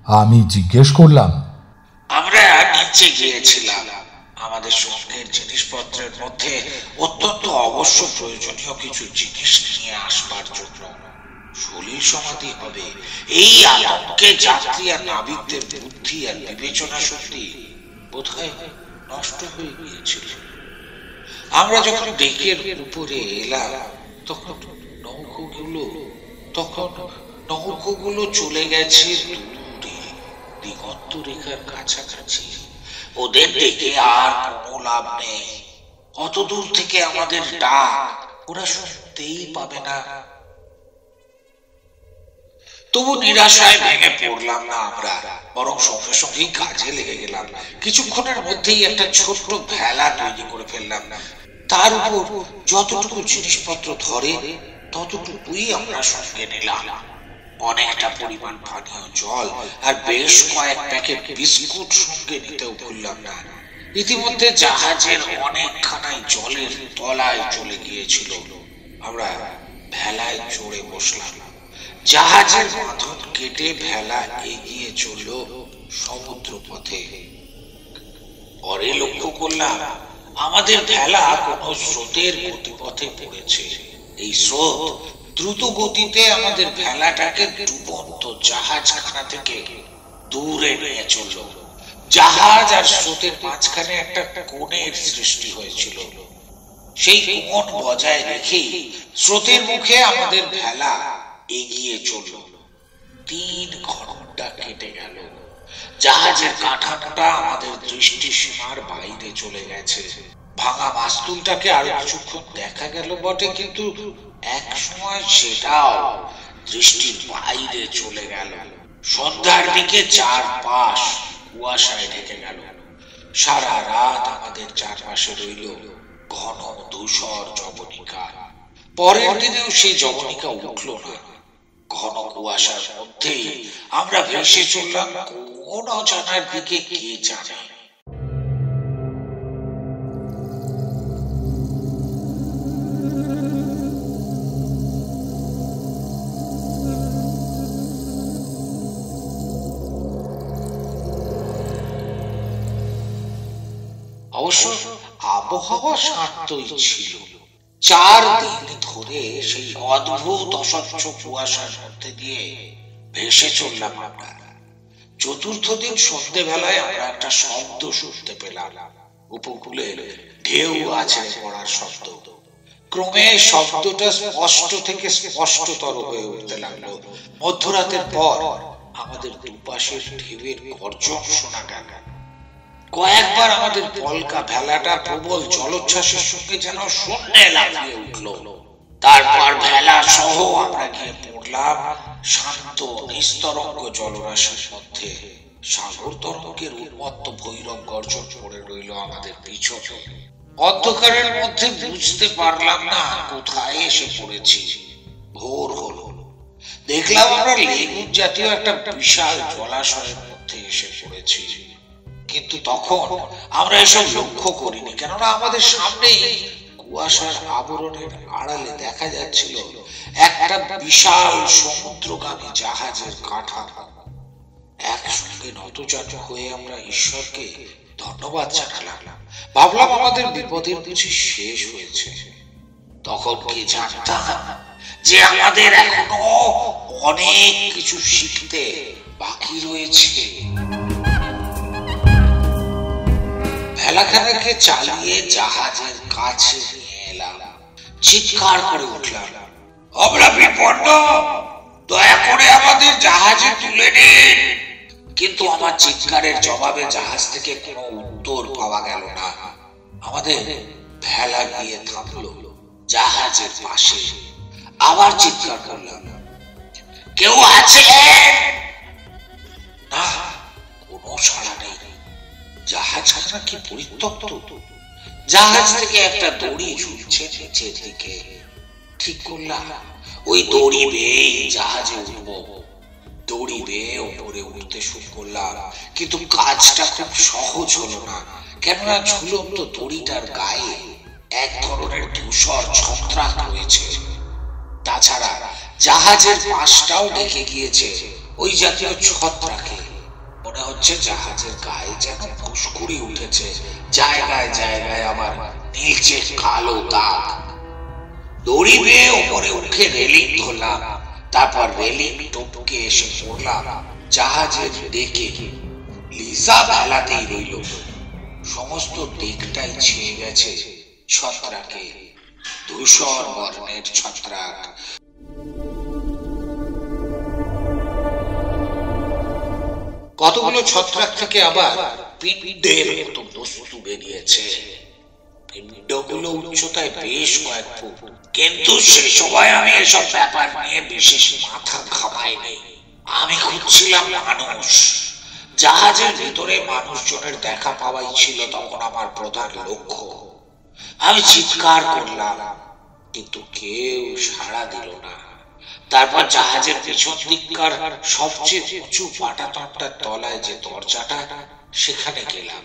আমি জিজ্ঞেস করলাম। আমরা নিচে গিয়েছিলাম আমাদের সঙ্গের জিনিসপত্রের মধ্যে অত্যন্ত অবশ্য প্রয়োজনীয় কিছু জিনিস নিয়ে আসবার জন্য। শরীর সমাধি হবে এই আতঙ্কে যাত্রী আর নাবিকদের বুদ্ধি আর বিবেচনা শক্তি বোধহয় নষ্ট হয়ে গিয়েছিল। আমরা যখন ডেকের উপরে এলাম তখন নৌকোগুলো চলে গেছে দূরে, দিগন্ত রেখার কাছাকাছি। ওদের ডেকে আর কোনো লাভ নেই। অত দূর থেকে আমাদের ডাক ওরা শুনতেই পাবে না। তবু নিরাশায় ভেঙে পড়লাম না আমরা, বরং সঙ্গে সঙ্গেই কাজে লেগে গেলাম। কিছুক্ষণের মধ্যেই একটা ছোট্ট ভেলা তৈরি করে ফেললাম। তার উপর যতটুকু জিনিসপত্র ধরে ততটুকুই আমরা সঙ্গে নিলাম। অনেকটা পরিমাণ পানীয় জল আর বেশ কয়েক প্যাকেট বিস্কুট সঙ্গে নিতেও ভুললাম না। ইতিমধ্যে জাহাজের অনেকখানাই জলের তলায় চলে গিয়েছিল। আমরা ভেলায় চড়ে বসলাম। জাহাজের বাঁধন কেটে ভেলা এগিয়ে চলল সমুদ্র পথে। পরে লক্ষ্য করলাম আমাদের ভেলা কোনো স্রোতের গতিপথে পড়েছে। এই স্রোত দ্রুত গতিতে আমাদের ভেলাটাকে ডুবন্ত জাহাজখানা থেকে দূরে নিয়ে চলল। জাহাজ আর স্রোতের মাঝখানে একটা কোণের সৃষ্টি হয়েছিল। সেই কোণ বজায় রেখেই স্রোতের মুখে আমাদের ভেলা এগিয়ে চলল। 3 ঘন্টা কেটে গেল। জাহাজের কাঠামোটা আমাদের দৃষ্টি সীমার বাইরে চলে গেছে। ভাঙা মাস্তুলটাকে আরো কিছুক্ষণ দেখা গেল বটে, কিন্তু এক সময় সেটাও দৃষ্টির বাইরে চলে গেল। সন্ধ্যার দিকে চারপাশ কুয়াশায় ঢেকে গেল। সারা রাত আমাদের চারপাশে রইল ঘন ধূসর জবনিকা। পরের দিনেও সেই জবনিকা উঠল না। ঘন কুয়াশার মধ্যেই আমরা ভেসে চললাম কোন অজানার দিকে, কে জানে। অবশ্য আবহাওয়া শান্তই ছিল। 4 দিন ধরে সেই অদ্ভুত অস্বচ্ছ কুয়াশার মধ্যে দিয়ে ভেসে চললাম আমরা। চতুর্থ দিন সন্ধ্যেবেলায় আমরা একটা শব্দ শুনতে পেলাম। উপকূলের ঢেউ আছড়ে পড়ার শব্দ। ক্রমে শব্দটা স্পষ্ট থেকে স্পষ্টতর হয়ে উঠতে লাগলো। মধ্যরাতের পর আমাদের দুপাশের ঢেউয়ের গর্জন শোনা গেল। কয়েকবার আমাদের পলকা ভেলাটা প্রবল জলোচ্ছ্বাসের সঙ্গে যেন শূন্যে লাফিয়ে উঠল। তারপর ভেলা সহ আমরা গিয়ে পড়লাম শান্ত নিস্তরঙ্গ জলরাশির মধ্যে। সাগর তরঙ্গের উন্মত্ত ভৈরব গর্জন করে রইল আমাদের পিছনে। অন্ধকারের মধ্যে বুঝতে পারলাম না কোথায় এসে পড়েছি। ভোর হলো, দেখলাম আমরা লেগুন জাতীয় একটা বিশাল জলাশয়ের মধ্যে এসে পড়েছি। কিন্তু তখন আমরা এসব লক্ষ্য করিনি, কেননা আমাদের সামনেই কুয়াশার আবরণের আড়ালে দেখা যাচ্ছিল একটা বিশাল সমুদ্রগামী জাহাজের কাঠামো। একসঙ্গে নতজানু হয়ে আমরা ঈশ্বরকে ধন্যবাদ জানালাম। ভাবলাম আমাদের বিপদের বুঝি শেষ হয়েছে। তখন কি জানতাম যে আমাদের এখনো অনেক কিছু শিখতে বাকি রয়েছে। ভেলাখানাকে চালিয়ে জাহাজের কাছে নিয়ে এলাম। চিৎকার করে উঠলাম, আমরা বিপন্ন, দয়া করে আমাদের জাহাজে তুলে নিন। কিন্তু আমার চিৎকারের জবাবে জাহাজ থেকে কোনো উত্তর পাওয়া গেল না। আমাদের ভেলা গিয়ে থামলো জাহাজের পাশে। আবার চিৎকার করলাম, কেউ আছে? না, কোনো সাড়া নেই। জাহাজখানা কি পরিত্যক্ত? জাহাজ থেকে একটা দড়ি ঝুলছে নিচের দিকে। ঠিক করলাম ওই দড়ি বেয়ে জাহাজে উঠবো। দড়ি বেয়ে ওপরে উঠতে শুরু করলাম, কিন্তু কাজটা খুব সহজ হলো না, কেননা ঝুলন্ত দড়িটার গায়ে এক ধরনের ধূসর ছত্রাক রয়েছে। তাছাড়া জাহাজের পাশটাও ঢেকে গিয়েছে ওই জাতীয় ছত্রাকে। মনে হচ্ছে জাহাজের গায়ে যেন ফুসকুড়ি উঠেছে, জায়গায় জায়গায় আবার নীলচে কালো দাগ। দড়ি বেয়ে ওপরে উঠে রেলিং ধরলাম, তারপর রেলিং টপকে এসে পড়লাম জাহাজের ডেকে। লিজা ভেলাতেই রইল। সমস্ত ডেকটাই ছেয়ে গেছে ছত্রাকে, ধূসর বর্ণের ছত্রাক। কতগুলো ছত্রাক থেকে আবার পিণ্ডের মতো বস্তু বেরিয়েছে। পিণ্ডগুলো উচ্চতায় বেশ কয়েক ফুট, কিন্তু সে সময় আমি এসব ব্যাপার নিয়ে বিশেষ মাথা ঘামাইনি। আমি খুঁজছিলাম মানুষ। জাহাজের ভিতরে মানুষজনের দেখা পাওয়াই ছিল তখন আমার প্রধান লক্ষ্য। আমি চিৎকার করলাম, কিন্তু কেউ সাড়া দিল না। তারপর জাহাজের পেছন দিককার সবচেয়ে উঁচু পাটাতনটার তলায় যে দরজাটা, সেখানে গেলাম।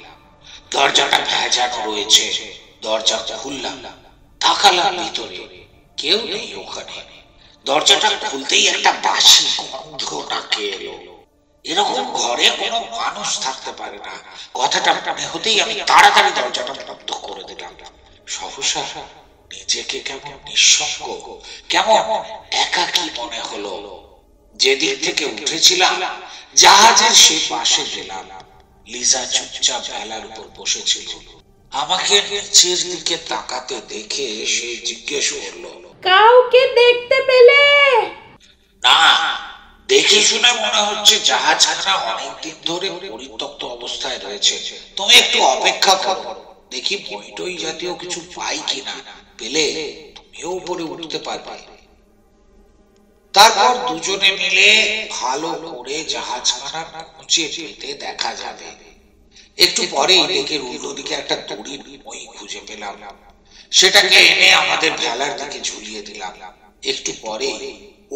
দরজাটা ভেজানো রয়েছে। দরজা খুললাম, তাকালাম ভিতরে, কেউ নেই ওখানে। দরজাটা খুলতেই একটা বাসি গন্ধ নাকে এলো। এরকম ঘরে কোনো মানুষ থাকতে পারে না, কথাটা মনে হতেই আমি তাড়াতাড়ি দরজাটা বন্ধ করে দিলাম। সহসা নিজেকে কেমন নিঃসঙ্গ, কেমন একাকী মনে হলো। যেদিক থেকে উঠেছিলাম জাহাজের সেই পাশে গেলাম। লিজা চুপচাপ ভেলার উপর বসেছিল। আমাকে নিচের দিকে তাকাতে দেখে সে জিজ্ঞেস করলো, কাউকে দেখতে পেলে? না, দেখে শুনে মনে হচ্ছে জাহাজখানা অনেকদিন ধরে পরিত্যক্ত অবস্থায় রয়েছে। তুমি একটু অপেক্ষা করো, দেখি বইটই জাতীয় কিছু পাই কিনা। পেলে তুমিও উপরে উঠতে পারবে। তারপর দুজনে মিলে ভালো করে জাহাজখানা খুঁজে পেতে দেখা যাবে। একটু পরেই ডেকের উল্টো দিকে একটা দড়ির মই খুঁজে পেলাম। সেটাকে এনে আমাদের ভেলার দিকে ঝুলিয়ে দিলাম। একটু পরে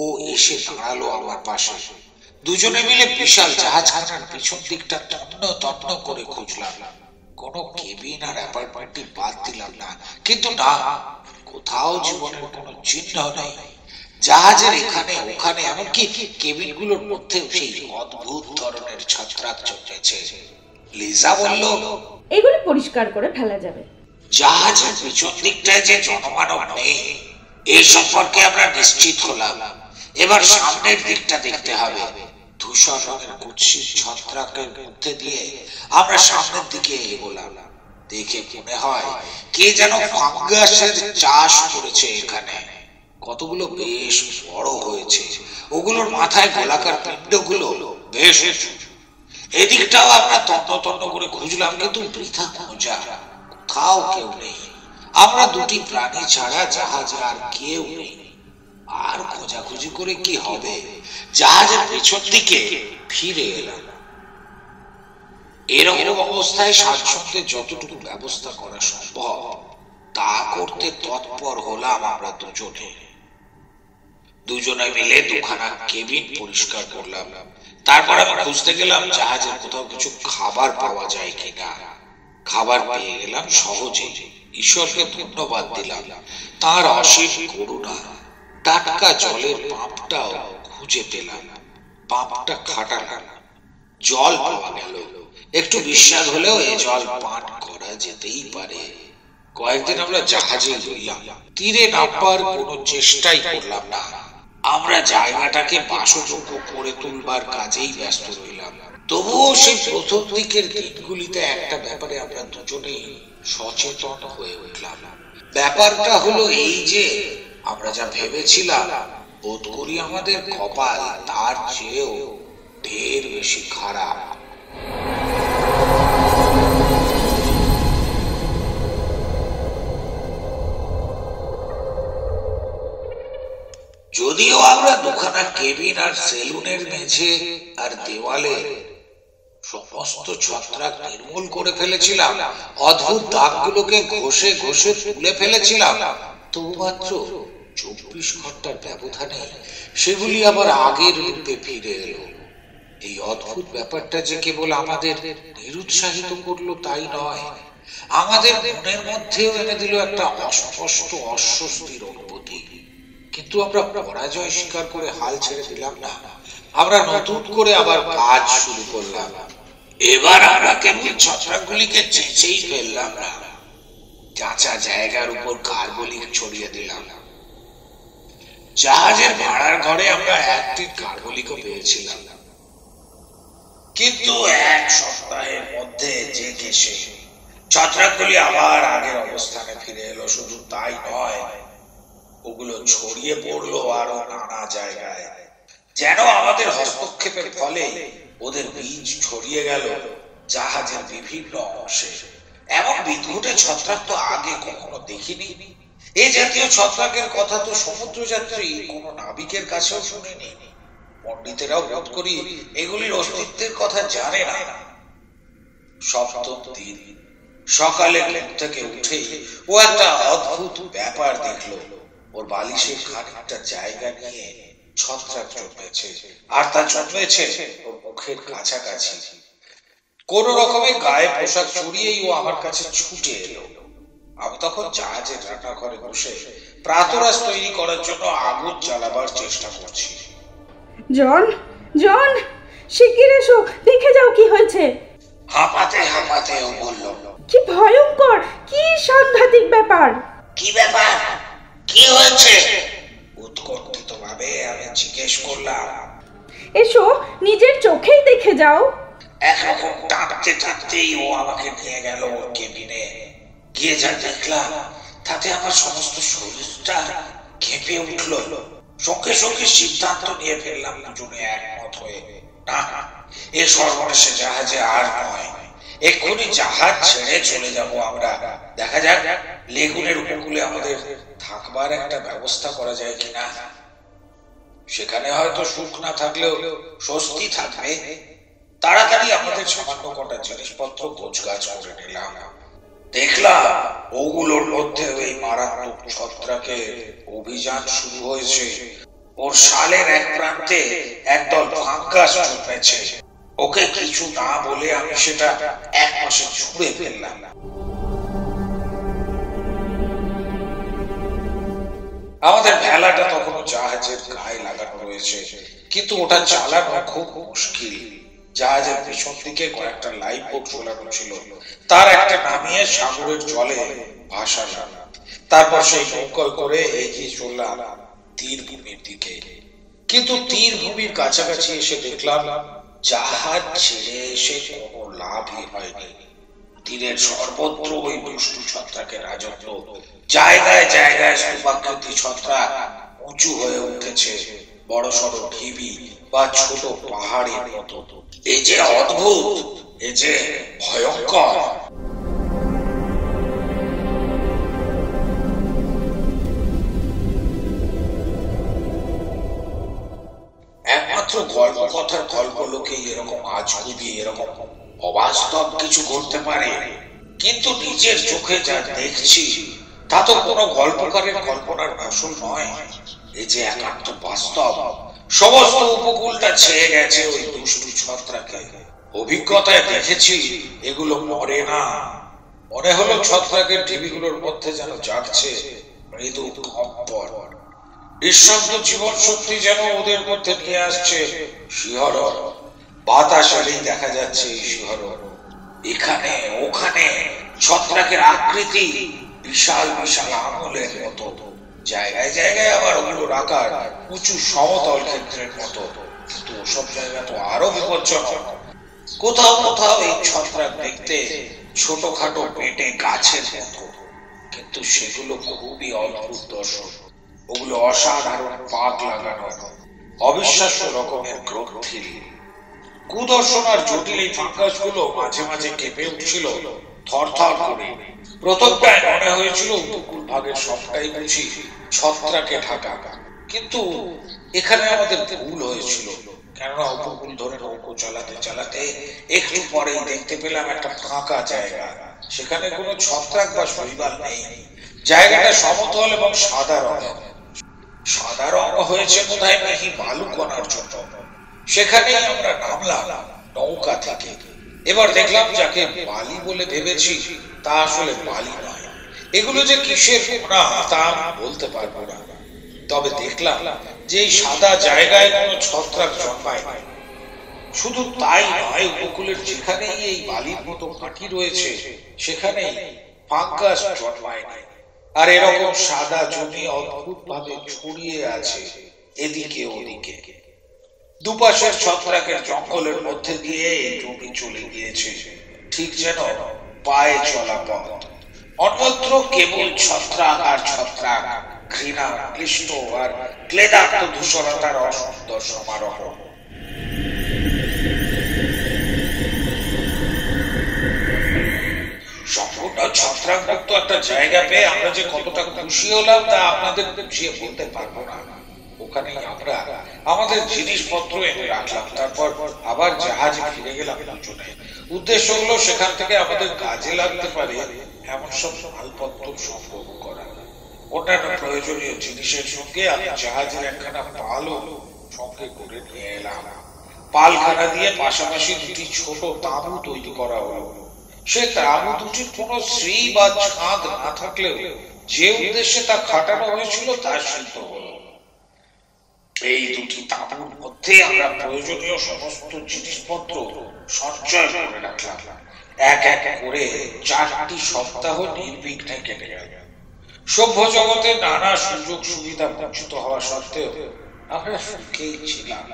ও এসে দাঁড়ালো আমার পাশে। দুজনে মিলে বিশাল জাহাজখানার পিছন দিকটা তন্ন তন্ন করে খুঁজলাম। কোনো কেবিন আর অ্যাপার্টমেন্টই বাদ দিলাম না, কিন্তু না, কোথাও জীবনের কোনো চিহ্ন নেই। জাহাজের এখানে ওখানে, এমনকি কেবিনগুলোর মধ্যেও সেই অদ্ভুত ধরনের ছত্রাক জন্মেছে। লিজা বলল, এগুলো পরিষ্কার করে ফেলা যাবে। জাহাজের পিছন দিকটায় যে জনমানব নেই এই সম্পর্কে আমরা নিশ্চিত হলাম। এবার সামনের দিকটা দেখতে হবে। ধূসর রঙের কুৎসিত ছত্রাকের মধ্যে দিয়ে আমরা সামনের দিকে এগোলাম। দেখে মনে হয় কে যেন ফাঙ্গাসের চাষ করেছে এখানে। কতগুলো বেশ বড় হয়েছে। ওগুলোর মাথায় গোলাকার পিণ্ডগুলো বেশ উঁচু। এদিকটাও আমরা তন্ন করে খুঁজলাম, কিন্তু বৃথা খোঁজা, কোথাও কেউ নেই। আমরা দুটি প্রাণী ছাড়া জাহাজে আর কেউ নেই। আর খোঁজাখুঁজি করে কি হবে? জাহাজের পেছন দিকে ফিরে এলাম। এরকম অবস্থায় স্বাচ্ছন্দ্যে যতটুকু ব্যবস্থা করা সম্ভব তা করতে তৎপর হলাম আমরা দুজনে মিলে দুখানা কেবিন পরিষ্কার করলাম। তারপর আমি খুঁজতে গেলাম জাহাজের কোথাও কিছু খাবার পাওয়া যায় কিনা। খাবার পেয়ে গেলাম সহজে। ঈশ্বরকে ধন্যবাদ দিলাম, তার অসীম করুণা। টাটকা জলের পাম্পটাও খুঁজে পেলাম। পাম্পটা খাটালাম, জল পাওয়া গেল। একটু বিশ্বাস হলেও এই জল পান করা যেতেই পারে। কয়েকদিন আমরা জাহাজে রইলাম, তীরে নামবার কোনো চেষ্টাই করলাম না। আমরা জায়গাটাকে বাসযোগ্য করে তুলবার কাজেই ব্যস্ত রইলাম। তবুও সেই প্রথম দিকের দিনগুলিতে একটা ব্যাপারে আমরা দুজনেই সচেতন হয়ে উঠলাম। ব্যাপারটা হলো এই যে, আমরা যা ভেবেছিলাম বোধ করি আমাদের কপাল তার চেয়েও ঢের বেশি খারাপ। যদিও আমরা দুখানা কেবিন আর সেলুনের মেঝে আর দেওয়ালে সমস্ত ছত্রাক নির্মূল করে ফেলেছিলাম, অদ্ভুত দাগগুলোকে ঘষে ঘষে তুলে ফেলেছিলাম, তবু মাত্র 24 ঘন্টার ব্যবধানে সেগুলি আবার আগের রূপে ফিরে এলো। এই অদ্ভুত ব্যাপারটা যে কেবল আমাদের নিরুৎসাহিত করলো তাই নয়, আমাদের মনের মধ্যেও এনে দিল একটা অস্পষ্ট অস্বস্তির অনুভূতি। কিন্তু আমরা পরাজয় স্বীকার করে হাল ছেড়ে দিলাম না। আমরা নতুন করে আবার কাজ শুরু করলাম। এবার আমরা কেবল ছত্রাকগুলিকে চেঁচেই ফেললাম না, কাঁচা জায়গার উপর কার্বলিক ছড়িয়ে দিলাম। জাহাজের ভাড়ার ঘরে আমরা একটি কার্বলিকও পেয়েছিলাম, কিন্তু এক সপ্তাহের মধ্যে যে কেসে ছত্রাকগুলি আবার আগের অবস্থানে ফিরে এলো। শুধু তাই নয়, ওগুলো ছড়িয়ে পড়লো আরো নানা জায়গায়, যেন আমাদের হস্তক্ষেপের ফলে ওদের বীজ ছড়িয়ে গেল জাহাজের বিভিন্ন অংশে। এমন বিদ্ঘুটে ছত্রাক তো আগে কখনো দেখিনি। এই জাতীয় ছত্রাকের কথা তো সমুদ্রযাত্রী কোনো নাবিকের কাছেও শুনিনি। পণ্ডিতেরাও বোধ করি এগুলির অস্তিত্বের কথা জানে না। সপ্তম দিন সকালে ঘুম থেকে উঠেই ও একটা অদ্ভুত ব্যাপার দেখলো। ওর বালিশের খানিকটা জায়গা নিয়ে ছত্রাক জন্মেছে, আর তা জন্মেছে ওর মুখের কাছাকাছি। কোন রকমে গায়ে পোশাক চড়িয়েই ও আমার কাছে ছুটে এলো। আমি তখন জাহাজের রান্নাঘরে বসে প্রাতরাশ তৈরি করার জন্য আগুন জ্বালাবার চেষ্টা করছি। জন, জন, শিগগির এসো, দেখে যাও কি হয়েছে। হাঁপাতে হাঁপাতে ও বলল, কি ভয়ঙ্কর, কি সাংঘাতিক ব্যাপার। কি ব্যাপার, কি হয়েছে? উৎকণ্ঠিত ভাবে আমি জিজ্ঞেস করলাম। এসো, নিজের চোখেই দেখে যাও। একরকম টানতে টানতেই ও আমাকে নিয়ে গেল ওর কেবিনে। গিয়ে যা দেখলাম তাতে আমার সমস্ত শরীরটা কেঁপে উঠলো। সঙ্গে সঙ্গে সিদ্ধান্ত নিয়ে ফেললাম দুজনে একমত হয়ে, না, এ সর্বনাশে জাহাজে আর নয়, এক্ষুনি জাহাজ ছেড়ে চলে যাব আমরা। দেখা যাক লেগুনের উপকূলে আমাদের থাকবার একটা ব্যবস্থা করা যায় কিনা। সেখানে হয়তো সুখ না থাকলেও স্বস্তি থাকবে। তাড়াতাড়ি আমাদের সামান্য কটা জিনিসপত্র গোছগাছ করে নিলাম। দেখলাম ওগুলোর মধ্যে ওই মারাত্মক ছত্রাকের অভিযান শুরু হয়েছে। ওর শালের এক প্রান্তে একদল ফাঙ্গাস জন্মেছে। ওকে কিছু না বলে আমি সেটা এক পাশে ছুঁড়ে ফেললাম। আমাদের ভেলাটা তখনও জাহাজের গায়ে লাগানো রয়েছে, কিন্তু ওটা চালানো খুব মুশকিল। জাহাজের পিছন দিকে কয়েকটা লাইফ বোট ঝোলানো ছিল, তার একটা নামিয়ে সাগরের জলে ভাসালাম। তারপর সেই নৌকায় করে এগিয়ে চললাম তীরভূমির দিকে। কিন্তু তীরভূমির কাছাকাছি এসে দেখলাম জাহাজ ছেড়ে এসে কোনো লাভই হয়নি। তীরের সর্বত্র ওই দুষ্টু ছত্রাকের রাজত্ব। জায়গায় জায়গায় স্তূপাকৃতি ছত্রাক উঁচু হয়ে উঠেছে। বড় সড় ঢিবি বা ছোট পাহাড়ের মতো। এ যে অদ্ভুত, এ যে ভয়ঙ্কর। একমাত্র গল্প কথার গল্প লোকে এরকম আজগুবি, এরকম অবাস্তব কিছু করতে পারে, কিন্তু নিজের চোখে যা দেখছি তা তো কোনো গল্পকারের কল্পনার ভাষণ নয়। এই যে একান্ত বাস্তব। সমস্ত উপকূলটা ছেয়ে গেছে ওই দুষ্টু ছত্রাকে। অভিজ্ঞতায় দেখেছি এগুলো মরে না। মনে হলো ছত্রাকের ঢিবিগুলোর মধ্যে যেন জাগছে মৃদু কম্পন। নিঃশব্দ জীবন শক্তি যেন ওদের মধ্যে নিয়ে আসছে শিহরণ। বাতাস এলেই দেখা যাচ্ছে এই শিহরণ। এখানে ওখানে ছত্রাকের আকৃতি বিশাল বিশাল আঙুলের মতো। জায়গায় জায়গায় আবার ওগুলোর আকার উঁচু সমতল ক্ষেত্রের মতো। কিন্তু ওসব জায়গা তো আরো বিপজ্জনক। কোথাও কোথাও এই ছত্রাক দেখতে ছোটখাটো পেটে গাছের মতো, কিন্তু সেগুলো খুবই অদ্ভুত দর্শন। ওগুলো অসাধারণ পাক লাগানো, অবিশ্বাস্য রকমের গ্রন্থি। কুদর্শন আর জটিল এই ফাঙ্গাস গুলো মাঝে মাঝে কেঁপে উঠছিল থরথর করে। প্রথমটায় মনে হয়েছিল উপকূল ভাগের সবটাই বুঝি ছত্রাকে ঢাকা, কিন্তু এখানে আমাদের ভুল হয়েছিল। কেননা উপকূল ধরে নৌকো চালাতে চালাতে একটু পরেই দেখতে পেলাম একটা ফাঁকা জায়গা। সেখানে কোনো ছত্রাক বা শৈবাল নেই। জায়গাটা সমতল এবং সাদা রঙের। সাদা রং হয়েছে বোধহয় নাকি বালু কণার জন্য। সেখানেই আমরা নামলাম নৌকা থেকে। এবার দেখলাম যাকে বালি বলে ভেবেছি তা আসলে বালি নয়। এগুলো যে কিসের কণা তা আমি বলতে পারবো না। তবে দেখলাম যে এই সাদা জায়গায় কোনো ছত্রাক জন্মায় নাই। শুধু তাই নয়, উপকূলের যেখানেই এই বালির মতো মাটি রয়েছে সেখানেই ফাঙ্গাস জন্মায় নাই। আর এরকম সাদা জমি অদ্ভুত ভাবে ছড়িয়ে আছে এদিকে ওদিকে। দুপাশের ছত্রাকের জঙ্গলের মধ্যে দিয়ে এই জমি চলে গিয়েছে, ঠিক যেন পায়ে চলা পথ। অন্যত্র কেবল ছত্রাক আর ছত্রাক, ঘৃণা, ক্লিষ্ট আর ক্লেদাক্ত ধূসরতার অসুন্দর সমারোহ। সম্পূর্ণ ছত্রাক মুক্ত একটা জায়গা পেয়ে আমরা যে কতটা খুশি হলাম তা আপনাদের বুঝিয়ে বলতে পারবো না। ওখানে আমরা আমাদের জিনিসপত্র এনে রাখলাম, তারপর আবার জাহাজে ফিরে গেলাম দুজনে। উদ্দেশ্য হলো সেখান থেকে আমাদের কাজে লাগতে পারে এমন সব মালপত্র সংগ্রহ করা। অন্যান্য প্রয়োজনীয় জিনিসের সঙ্গে আমি জাহাজের একখানা পালও সঙ্গে করে নিয়ে এলাম। পালখানা দিয়ে পাশাপাশি দুটি ছোট তাঁবু তৈরি করা হলো। সে তাঁবু দুটির কোনো শ্রী বা ছাদ না থাকলেও যে উদ্দেশ্যে তা খাটানো হয়েছিল তা সিদ্ধ হলো। এই দুটি তাঁবুর মধ্যে আমরা প্রয়োজনীয় সমস্ত জিনিসপত্র সঞ্চয় করে রাখলাম। এক এক করে 4টি সপ্তাহ নির্বিঘ্নে কেটে গেল। সভ্য জগতে নানা সুযোগ সুবিধা বঞ্চিত হওয়া সত্ত্বেও আমরা সুখেই ছিলাম।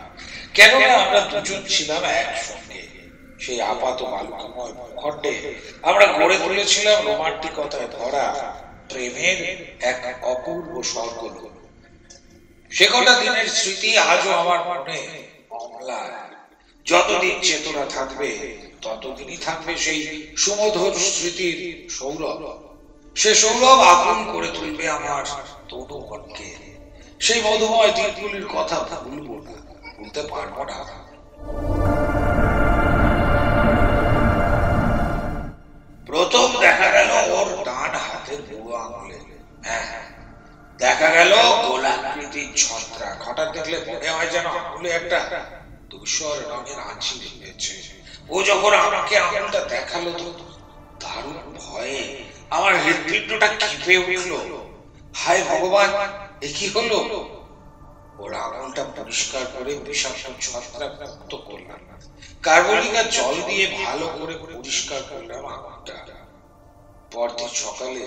কেননা আমরা দুজন ছিলাম একসঙ্গে। সেই আপাত বালুকাময় ভূখণ্ডে আমরা গড়ে তুলেছিলাম রোমান্টিকতায় ভরা প্রেমের এক অপূর্ব স্বর্গলোক। সে কটা দিনের স্মৃতি আজও আমার মনে অম্লান। যতদিন চেতনা থাকবে ততদিনই থাকবে সেই সুমধুর স্মৃতির সৌরভ। সে সৌরভ আগুন করে তুলবে আমার তনুমনকে। সেই মধুময় দিনগুলির কথা ভুলবো না, ভুলতে পারবো না। প্রথম দেখা গেল ওর ডান হাতের বুড়ো আঙুলে, দেখা গেল গোলাকৃতির ছত্রাক। হঠাৎ দেখলে মনে হয় যেন আঙুলে একটা ধূসর রঙের আঁচি লেগেছে। ও যখন আমাকে আঙুলটা দেখালো তো দারুণ ভয়ে আমার হৃদপিণ্ডটা কেঁপে উঠল। হায় ভগবান, এ কি হলো? ওর আঙুলটা পরিষ্কার করে বিষাক্ত ছত্রাক মুক্ত করলাম। কার্বলিকা জল দিয়ে ভালো করে পরিষ্কার করলাম আঙুলটা। পরদিন সকালে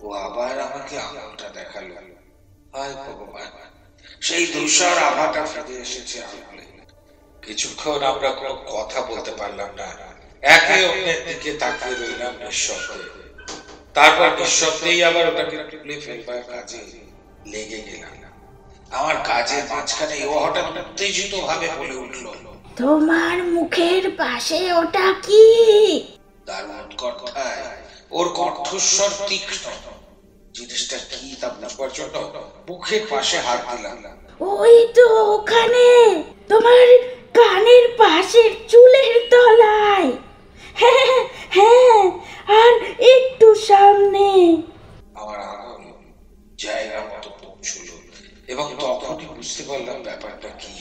ও আবার আমাকে আঙুলটা দেখালো। হায় ভগবান, সেই ধূসর আভাটা ফিরে এসেছে আঙুলে। কিছুক্ষণ আমরা কোনো কথা বলতে পারলাম না, একে অন্যের দিকে তাকিয়ে রইলাম নিঃশব্দে। তারপর নিঃশব্দেই আবার ওটাকে তুলে ফেলবার কাজে লেগে গেলাম। আমার কাজের মাঝখানে ও হঠাৎ উত্তেজিত ভাবে বলে উঠল, তোমার মুখের পাশে ওটা কি? তার উৎকণ্ঠায় ওর কণ্ঠস্বর তীক্ষ্ণ। জিনিসটা কি তা বুঝবার জন্য মুখের পাশে হাত দিলাম। ওই তো ওখানে, তোমার কানের পাশের চুলের তলায়। হ্যাঁ হ্যাঁ, আর একটু সামনে। আমার আঙুল জায়গা মতো পৌঁছল এবং তখনই বুঝতে পারলাম ব্যাপারটা কি।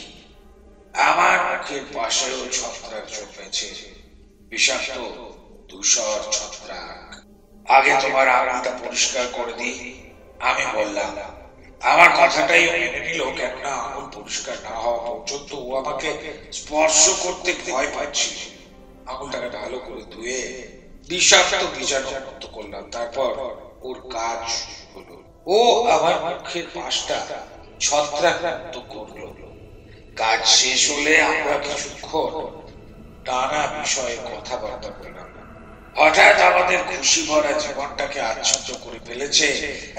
আমার মুখের পাশেও ছত্রাক জন্মেছে, বিষাক্ত ধূসর ছত্রাক। আগে তোমার আঙুলটা পরিষ্কার করে দিই, আমি বললাম। আমার কথাটাই মেনে নিল, কেননা আঙুল পরিষ্কার না হওয়া পর্যন্ত ও আমাকে স্পর্শ করতে ভয় পাচ্ছিল। আঙুলটাকে ভালো করে ধুয়ে বিষাক্ত বীজাণু মুক্ত করলাম। তারপর ওর কাজ হলো। ও আমার মুখের পাশটা ছত্রাক মুক্ত করলো। কাজ শেষ হলে আমরা কিছুক্ষণ নানা বিষয়ে কথাবার্তা বললাম। হঠাৎ আমাদের খুশি ভরা জীবনটাকে আচ্ছন্ন করে ফেলেছে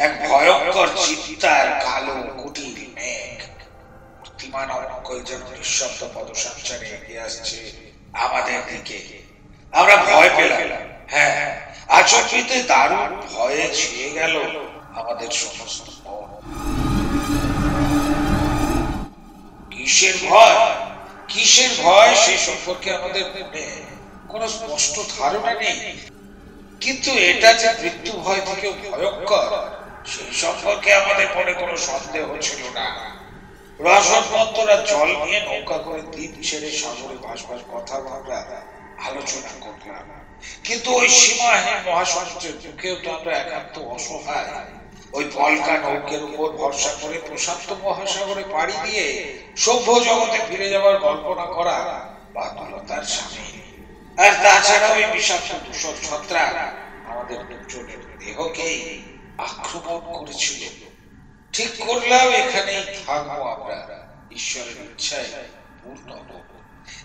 এক ভয়ঙ্কর চিন্তার কালো কুটির মেঘ। মূর্তিমান অমঙ্গল যেন নিঃশব্দ পদসঞ্চারে এগিয়ে আসছে আমাদের দিকে। আমরা ভয় পেলাম। হ্যাঁ, আচমকিতে দারুণ ভয়ে ছেয়ে গেল আমাদের সমস্ত মন। কিসের ভয়, কিসের ভয় সে সম্পর্কে আমাদের মনে কোনো স্পষ্ট ধারণা নেই, কিন্তু এটা যে মৃত্যু ভয় থেকে ভয়ঙ্কর সেই সম্পর্কে আমাদের মনে কোনো সন্দেহ ছিল না। রসদমন্তরা জল নিয়ে নৌকা করে দ্বীপ ছেড়ে সাগরে ভাসবার কথা আমরা আলোচনা করলাম, কিন্তু ওই সীমাহীন মহাসমুদ্রের বুকেও তো আমরা একান্ত অসহায়। ওই পলকা নৌকের উপর ভরসা করে প্রশান্ত মহাসাগরে পাড়ি দিয়ে সভ্য জগতে ফিরে যাওয়ার কল্পনা করা বাতুলতার সামনে। আর তাছাড়া ওই বিষাক্ত ধূসর ছত্রাক আমাদের দুজনের দেহকেই আক্রমণ করেছিল। ঠিক করলাম এখানেই থাকবো আমরা, ঈশ্বরের ইচ্ছায় পূর্ণ হোক।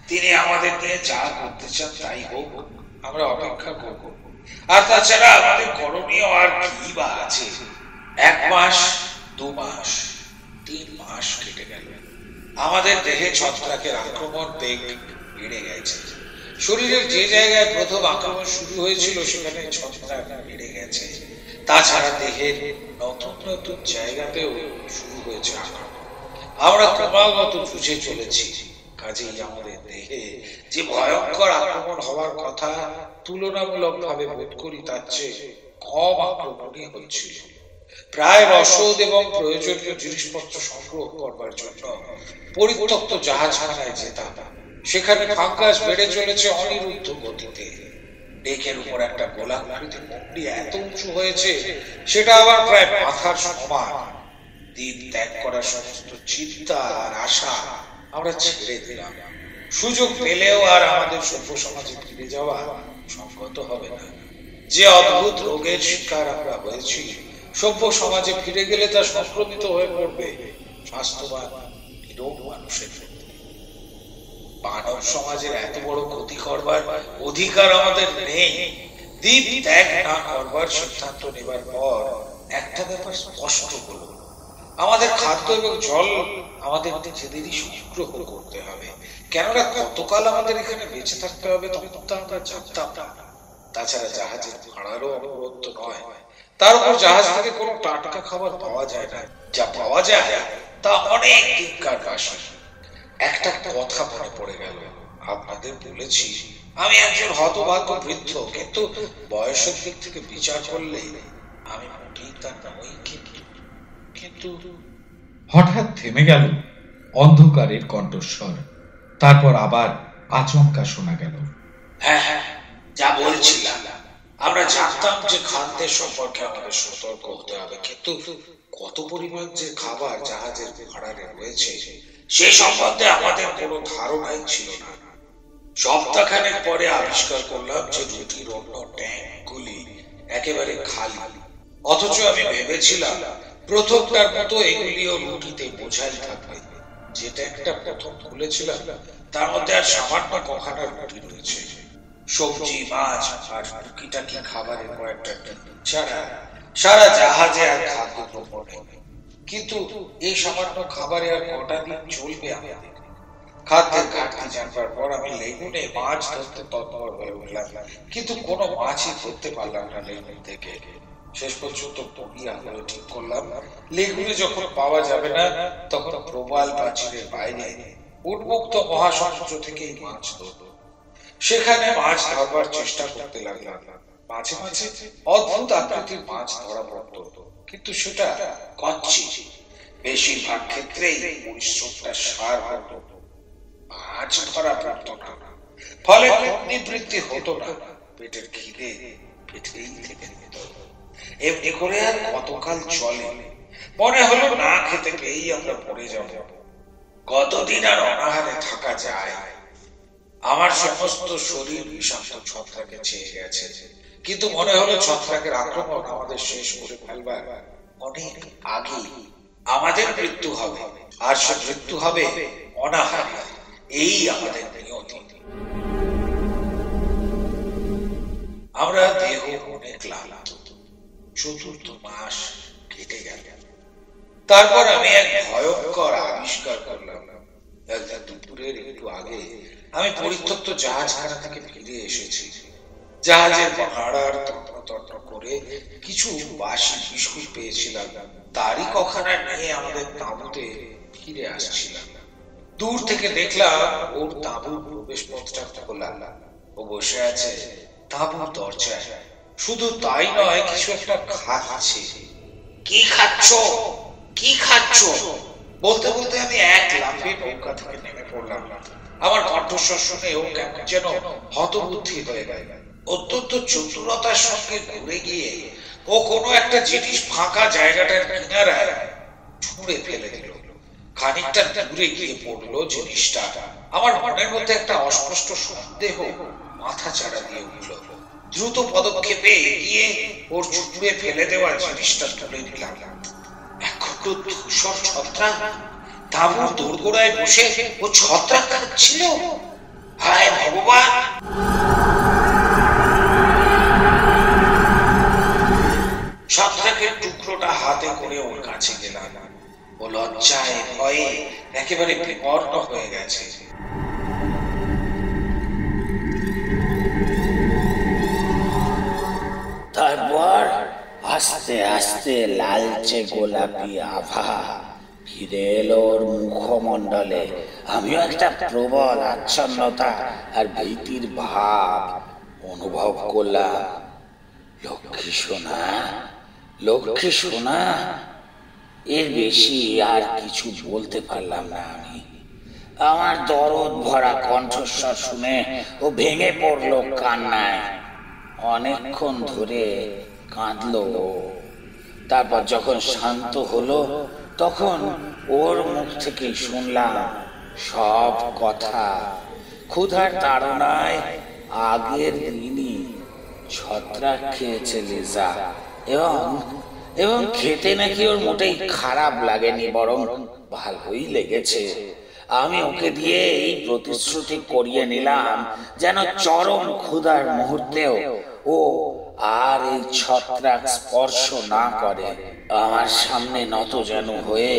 তিনি আমাদের নিয়ে যা করতে চান তাই হোক, আমরা অপেক্ষা করব। আর তাছাড়া আমাদের করণীয় আর কি বা আছে? 1 মাস, 2 মাস, 3 মাস কেটে গেল। আমাদের দেহে ছত্রাকের আক্রমণ বেগ বেড়ে গেছে। শরীরের যে জায়গায় প্রথম আক্রমণ শুরু হয়েছিল সেখানে ছত্রাক বেড়ে গেছে। তাছাড়া দেহের নতুন নতুন জায়গাতেও শুরু হয়েছে আক্রমণ। আমরা ক্রমাগত বুঝে চলেছি, কাজেই আমাদের দেহে যে ভয়ঙ্কর আক্রমণ হওয়ার কথা তুলনামূলক ভাবে বোধ করি তার চেয়ে কম আক্রমণই হচ্ছিল। প্রায় রসদ এবং প্রয়োজনীয় জিনিসপত্র সংগ্রহ করবার জন্য পরিত্যক্ত জাহাজখানায় যেতাম। সেখানে ফাঙ্গাস বেড়ে চলেছে অনিরুদ্ধ গতিতে। ডেকের উপর একটা গোলাকৃতি মুন্ডি এত উঁচু হয়েছে সেটা আবার প্রায় মাথার সমান। দিন ত্যাগ করার সমস্ত চিন্তা আর আশা আমরা ছেড়ে দিলাম। সুযোগ পেলেও আর আমাদের সভ্য সমাজে ফিরে যাওয়া সঙ্গত হবে না। যে অদ্ভুত রোগের শিকার আমরা হয়েছি, সভ্য সমাজে ফিরে গেলে তা সংক্রমিত হয়ে পড়বে স্বাস্থ্যবান নিরোগ মানুষের মধ্যে। মানব সমাজের এত বড় ক্ষতি করবার অধিকার আমাদের নেই। দ্বীপ ত্যাগ না করবার সিদ্ধান্ত নেবার পর একটা ব্যাপার স্পষ্ট হলো, আমাদের খাদ্য এবং জল আমাদের নিজেদেরই সংগ্রহ করতে হবে। কেননা কতকাল আমাদের এখানে বেঁচে থাকতে হবে তখন তো আমরা জানতাম না। তাছাড়া জাহাজের ভাড়ারও অনুরোধ নয়, তার উপর জাহাজ থেকে কোনো টাটকা খাবার পাওয়া যায় না। যা পাওয়া যায় তা অনেক দিনকার বাসি। একটা কথা মনে পড়ে গেল, আপনাদের বলেছি আমি একজন হতভাগ্য বৃদ্ধ, কিন্তু বয়সের দিক থেকে বিচার করলে আমি মোটেই তার নই। কিন্তু হঠাৎ থেমে গেল অন্ধকারের কণ্ঠস্বর। তারপর আবার আচমকা শোনা গেল, হ্যাঁ হ্যাঁ, যা বলছিলাম, আমরা জানতাম যে খাদ্যের সম্পর্কে আমাদের সতর্ক হতে হবে, কিন্তু কত পরিমাণ যে খাবার জাহাজের ভাড়ারে রয়েছে সে সম্বন্ধে আমাদের কোনো ধারণাই ছিল না। সপ্তাহখানেক পরে আবিষ্কার করলাম যে রুটির অন্য ট্যাঙ্কগুলি একেবারে খালি। অথচ আমি ভেবেছিলাম প্রথমটার মতো এগুলিও রুটিতে বোঝাই থাকবে। যে ট্যাঙ্কটা প্রথম খুলেছিলাম তার মধ্যে আর সামান্য কখানা রুটি রয়েছে। সবজি, মাছ আর টুকিটাকি খাবারের কয়েকটা ছাড়া সারা জাহাজে আর খাদ্য দ্রব্য নেই। কিন্তু এই সামান্য খাবারে আর কটা দিন চলবে আমাদের? খাদ্যের ঘাটতি জানবার পর আমি লেগুনে মাছ ধরতে তৎপর হয়ে উঠলাম, কিন্তু কোনো মাছই ধরতে পারলাম না লেগুন থেকে। শেষ পর্যন্ত বগিয়া হয়ে ঠিক করলাম, লেগুনে যখন পাওয়া যাবে না তখন প্রবাল প্রাচীরের বাইরে উন্মুক্ত মহাসমুদ্র থেকেই মাছ ধরব। সেখানে মাছ ধরবার চেষ্টা করতে লাগলাম। মাঝে মাঝে অদ্ভুত আকৃতির মাছ ধরা পড়তো, কিন্তু সেটা কচ্ছি। বেশিরভাগ ক্ষেত্রেই পরিশ্রমটা সার হতো, মাছ ধরা পড়তো না। ফলে নিবৃত্তি হতো না, পেটের খিদে পেটেই থেকে যেত। এমনি করে আর কতকাল চলে? মনে হলো না খেতে পেয়েই আমরা পড়ে যাব। কতদিন আর অনাহারে থাকা যায়? আমার সমস্ত শরীর বিষাক্ত ছত্রাকে ছেয়ে গেছে, কিন্তু মনে হলো ছত্রাকের আক্রমণ আমাদের শেষ করে ফেলবার অনেক আগে আমাদের মৃত্যু হবে, আর সে মৃত্যু হবে অনাহারে। এই আমাদের নিয়তি। আমরা দেহ অনেক ক্লান্ত। চতুর্থ মাস কেটে গেল। তারপর আমি এক ভয়ঙ্কর আবিষ্কার করলাম। একদিন দুপুরের একটু আগে আমি পরিত্যক্ত জাহাজখানা থেকে ফিরে এসেছি। জাহাজের ভাড়ার তন্ত্র করে কিছু বাসি বিস্কুট পেয়েছিলাম, তারই কখানা নিয়ে আমাদের তাঁবুতে ফিরে আসছিলাম। দূর থেকে দেখলাম ওর তাঁবুর প্রবেশ পথটা খোলা, ও বসে আছে তাঁবুর দরজায়। শুধু তাই নয়, কিছু একটা খাচ্ছে। কি খাচ্ছ? কি খাচ্ছ? বলতে বলতে আমি এক লাফে নৌকা থেকে নেমে পড়লাম। আমার কণ্ঠস্বর শুনে ও কেমন যেন হতবুদ্ধি হয়ে গেল। অত্যন্ত চতুরতার সঙ্গে ঘুরে গিয়ে ও কোনো একটা জিনিস ফাঁকা জায়গাটার কিনারায় ছুঁড়ে ফেলে দিল। খানিকটা দূরে গিয়ে পড়লো জিনিসটা। আমার মনের মধ্যে একটা অস্পষ্ট সন্দেহ মাথা চাড়া দিয়ে উঠল। দ্রুত পদক্ষেপে এগিয়ে ওর ছুঁড়ে ফেলে দেওয়া জিনিসটা তুলে নিলাম। একটু ধূসর ছত্রাক তাঁবুর দোরগোড়ায় বসে ও ছত্রাক খাচ্ছিল। হায় ভগবান! ছত্রাকের টুকরোটা হাতে করে ওর কাছে গেলাম। ও লজ্জায় ভয়ে একেবারে বিমর্ণ হয়ে গেছে। তারপর আস্তে আস্তে লালচে গোলাপি আভা ফিরে এলো ওর মুখমণ্ডলে। আমিও একটা প্রবল আচ্ছন্নতা আর ভীতির ভাব অনুভব করলাম। লক্ষ্মী সোনা, লক্ষ্মী সোনা, এর বেশি আর কিছু বলতে পারলাম না আমি। আমার দরদ ভরা কণ্ঠস্বর শুনে ও ভেঙে পড়লো কান্নায়। অনেকক্ষণ ধরে কাঁদলো। তারপর যখন শান্ত হলো তখন ওর মুখ থেকে শুনলাম সব কথা। ক্ষুধার তাড়নায় আগের দিনই ছত্রাক খেয়েছে লিজা, এবং খেতে নাকি ওর মোটেই খারাপ লাগেনি, বরং ভালোই লেগেছে। আমি ওকে দিয়ে এই প্রতিশ্রুতি করিয়ে নিলাম যেন চরম ক্ষুধার মুহূর্তেও ও আর এই ছত্রাক স্পর্শ না করে। আমার সামনে নত যেন হয়ে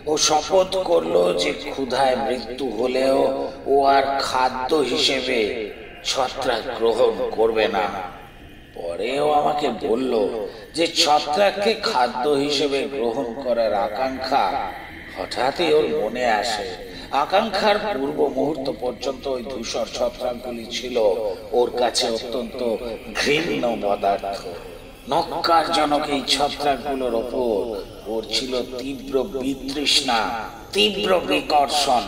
ও শপথ করলো যে ক্ষুধায় মৃত্যু হলেও ও আর খাদ্য হিসেবে ছত্রাক গ্রহণ করবে না। পরেও আমাকে বলল যে ছত্রাককে খাদ্য হিসেবে গ্রহণ করার আকাঙ্ক্ষা হঠাৎই ওর মনে আসে। আকাঙ্ক্ষার পূর্ব মুহূর্ত পর্যন্ত ওই ধূসর ছত্রাকগুলি ছিল ওর কাছে অত্যন্ত ঘৃণ্য পদার্থ। নক্কারজনক এই ছত্রাকগুলোর ওপর ওর ছিল তীব্র বিতৃষ্ণা, তীব্র বিকর্ষণ।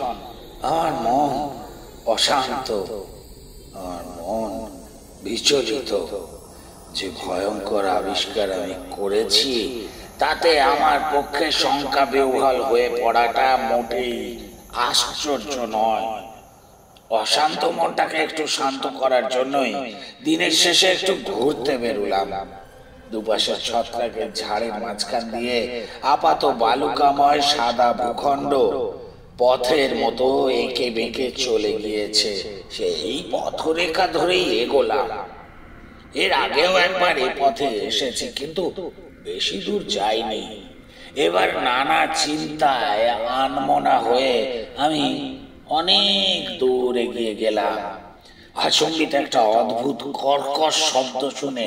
আমার মন অশান্ত, আমার মন বিচলিত। যে ভয়ঙ্কর আবিষ্কার আমি করেছি তাতে আমার পক্ষে শঙ্কা বিহ্বল হয়ে পড়াটা মোটেই আশ্চর্য নয়। অশান্ত মনটাকে একটু শান্ত করার জন্যই দিনের শেষে একটু ঘুরতে বেরুলাম। দুপাশের ছত্রাকের ঝাড়ের মাঝখান দিয়ে আপাত বালুকাময় সাদা ভূখণ্ড পথের মতো এঁকে বেঁকে চলে গিয়েছে। সেই পথরেখা ধরেই এগোলাম। এর আগেও একবার এই পথে এসেছি, কিন্তু বেশি দূর যাইনি। এবার নানা চিন্তায় আনমনা হয়ে আমি অনেক দূর এগিয়ে গেলাম। আচম্বিত একটা অদ্ভুত কর্কশ শব্দ শুনে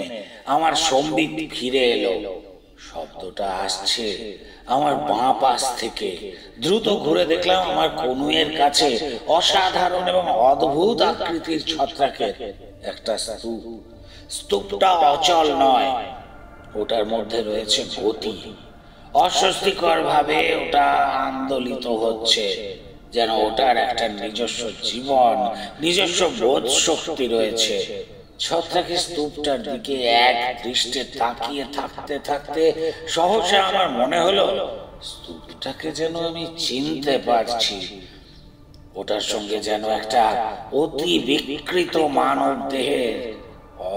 আমার সম্বিত ফিরে এলো। শব্দটা আসছে আমার বাঁ পাশ থেকে। দ্রুত ঘুরে দেখলাম আমার কনুইয়ের কাছে অসাধারণ এবং অদ্ভুত আকৃতির ছত্রাকের একটা স্তূপ। স্তূপটা অচল নয়, ওটার মধ্যে রয়েছে গতি। অস্বস্তিকর ভাবে ওটা আন্দোলিত হচ্ছে, যেন ওটার একটা নিজস্ব জীবন, নিজস্ব বোধ শক্তি রয়েছে। ছত্রাকের স্তূপটার দিকে এক দৃষ্টে তাকিয়ে থাকতে থাকতে সহসা আমার মনে হলো স্তূপটাকে যেন আমি চিনতে পারছি। ওটার সঙ্গে যেন একটা অতি বিকৃত মানব দেহের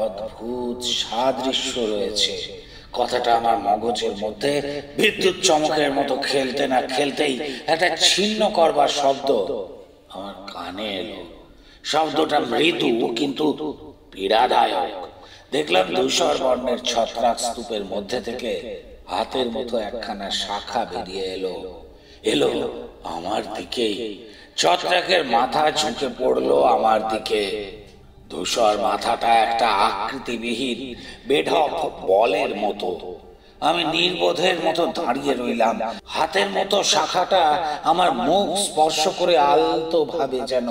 অদ্ভুত সাদৃশ্য রয়েছে। কথাটা আমার মগজের মধ্যে বিদ্যুৎ চমকের মতো খেলতে না খেলতেই একটা ছিন্ন করবার শব্দ আমার কানে এলো। শব্দটা মৃদু কিন্তু পীড়াদায়ক। দেখলাম ধূসর বর্ণের ছত্রাক স্তূপের মধ্যে থেকে হাতের মতো একখানা শাখা বেরিয়ে এলো আমার দিকেই। ছত্রাকের মাথা ঝুঁকে পড়লো আমার দিকে। ধূসর মাথাটা একটা আকৃতিবিহীন বেঢপ বলের মতো। আমি নির্বোধের মতো দাঁড়িয়ে রইলাম। হাতের মতো শাখাটা আমার মুখ স্পর্শ করে আলতো ভাবে যেন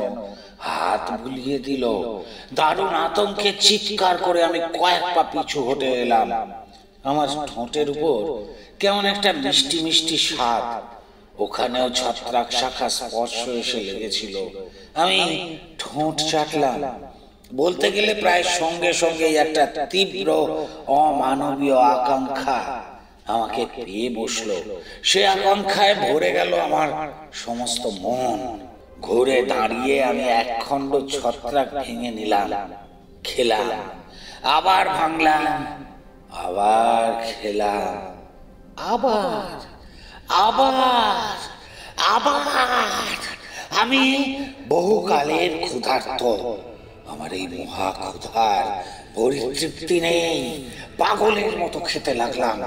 হাত বুলিয়ে দিল। দারুণ আতঙ্কে চিৎকার করে আমি কয়েক পা পিছু হটে এলাম। আমার ঠোঁটের উপর কেমন একটা মিষ্টি মিষ্টি স্বাদ। ওখানেও ছত্রাক শাখা স্পর্শ এসে লেগেছিল। আমি ঠোঁট চাটলাম। বলতে গেলে প্রায় সঙ্গে সঙ্গে একটা তীব্র অমানবীয় আকাঙ্ক্ষা আমাকে পেয়ে বসলো। সে আকাঙ্ক্ষায় ভরে গেল আমার সমস্ত মন। ঘুরে দাঁড়িয়ে আমি একখণ্ড ছত্রাক ভেঙে নিলাম, খেলাম, আবার ভাঙলাম, আবার খেলাম, আবার আবার আবার। আমি বহুকালের ক্ষুধার্ত। আমার এই মহা ক্ষুধার পরিতৃপ্তি নেই। পাগলের মতো খেতে লাগলাম।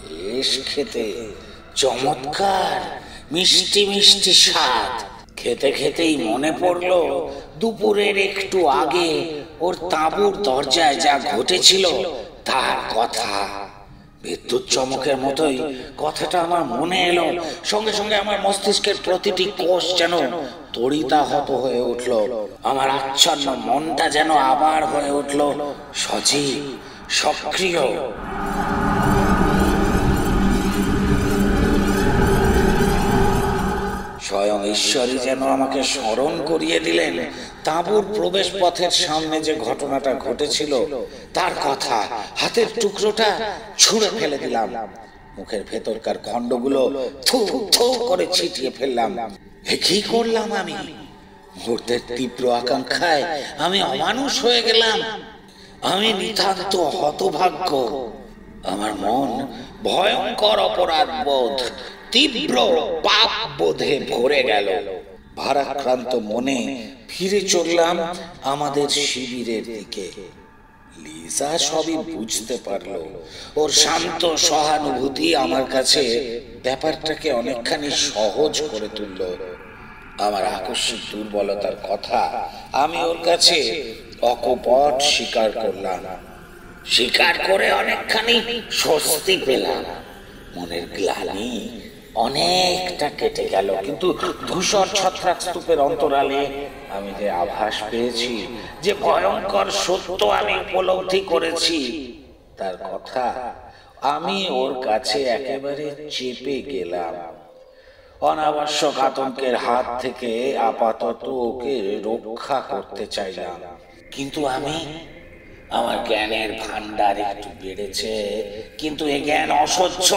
বেশ খেতে, চমৎকার মিষ্টি মিষ্টি স্বাদ। খেতে খেতেই মনে পড়লো দুপুরের একটু আগে ওর তাঁবুর দরজায় যা ঘটেছিল তার কথা। বিদ্যুৎ চমকের মতোই কথাটা আমার মনে এলো। সঙ্গে সঙ্গে আমার মস্তিষ্কের প্রতিটি কোষ যেন তড়িতাহত হয়ে উঠল। আমার আচ্ছন্ন মনটা যেন আবার হয়ে উঠল সজীব, সক্রিয়। স্বয়ং ঈশ্বরই যেন আমাকে স্মরণ করিয়ে দিলেন তাঁবুর প্রবেশ পথের সামনে যে ঘটনাটা ঘটেছিল তার কথা। হাতের টুকরোটা ছুঁড়ে ফেলে দিলাম। মুখের ভেতরকার খণ্ডগুলো থু থু করে ছিটিয়ে ফেললাম। কি করলাম আমি? মুহূর্তের তীব্র আকাঙ্ক্ষায় আমি অমানুষ হয়ে গেলাম। আমি নিতান্ত হতভাগ্য। আমার মন ভয়ঙ্কর অপরাধ বোধ, তীব্র পাপ বোধে ভরে গেল। ভারাক্রান্ত মনে ফিরে চললাম আমাদের শিবিরের দিকে। লিজা সবই বুঝতে পারলো। ওর শান্ত সহানুভূতি আমার কাছে ব্যাপারটাকে অনেকখানি সহজ করে তুলল। আমার আকস্মিক দুর্বলতার কথা আমি ওর কাছে অকপট স্বীকার করলাম। স্বীকার করে অনেকখানি স্বস্তি পেলাম। মনের গ্লানি অনেকটা কেটে গেল। কিন্তু ধূসর ছত্রাক স্তূপের অন্তরালে আমি যে আভাস পেয়েছি, যে ভয়ঙ্কর সত্য আমি উপলব্ধি করেছি তার কথা আমি ওর কাছে একেবারে চেপে গেলাম। অনাবশ্যক আতঙ্কের হাত থেকে আপাতত ওকে রক্ষা করতে চাইলাম। কিন্তু আমার জ্ঞানের ভান্ডার একটু বেড়েছে, কিন্তু এ জ্ঞান অসহ্য।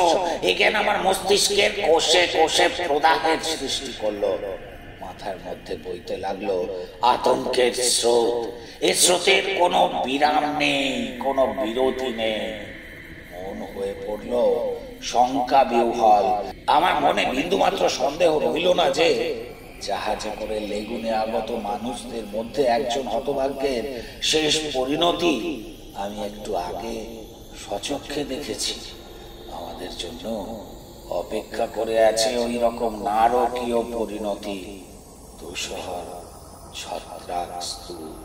এ জ্ঞান আমার মস্তিষ্কের কোষে কোষে প্রদাহের সৃষ্টি করলো। মাথার মধ্যে বইতে লাগলো আতঙ্কের স্রোত। এ স্রোতের কোনো বিরাম নেই, কোনো বিরতি নেই। মন হয়ে পড়লো শঙ্কা বিহ্বল। আমার মনে বিন্দুমাত্র সন্দেহ রইল না যে জাহাজে করে লেগুনে আগত মানুষদের মধ্যে একজন হতভাগ্যের শেষ পরিণতি আমি একটু আগে সচক্ষে দেখেছি। আমাদের জন্য অপেক্ষা করে আছে ওই রকম নারকীয় পরিণতি। ধূসর ছত্রাক স্তূপ,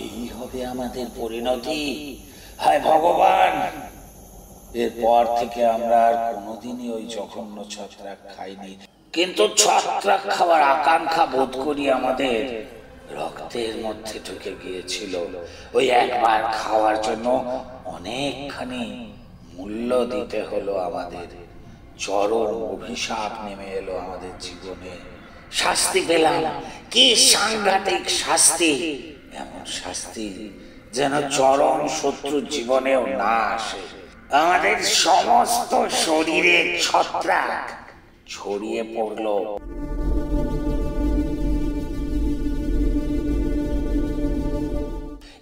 এই হবে আমাদের পরিণতি। হায় ভগবান! এরপর থেকে আমরা আর কোনোদিনই ওই জঘন্য ছত্রাক খাইনি, কিন্তু ছত্রাক খাওয়ার আকাঙ্ক্ষা বোধ করি আমাদের রক্তের মধ্যে ঢুকে গিয়েছিল। ওই একবার খাওয়ার জন্য অনেকখানি মূল্য দিতে হলো আমাদের। চরম অভিশাপ নেমে এলো আমাদের জীবনে। শাস্তি পেলাম, কি সাংঘাতিক শাস্তি! এমন শাস্তি যেন চরম শত্রু জীবনেও না আসে। আমাদের সমস্ত শরীরে ছত্রাক ছড়িয়ে পড়ল।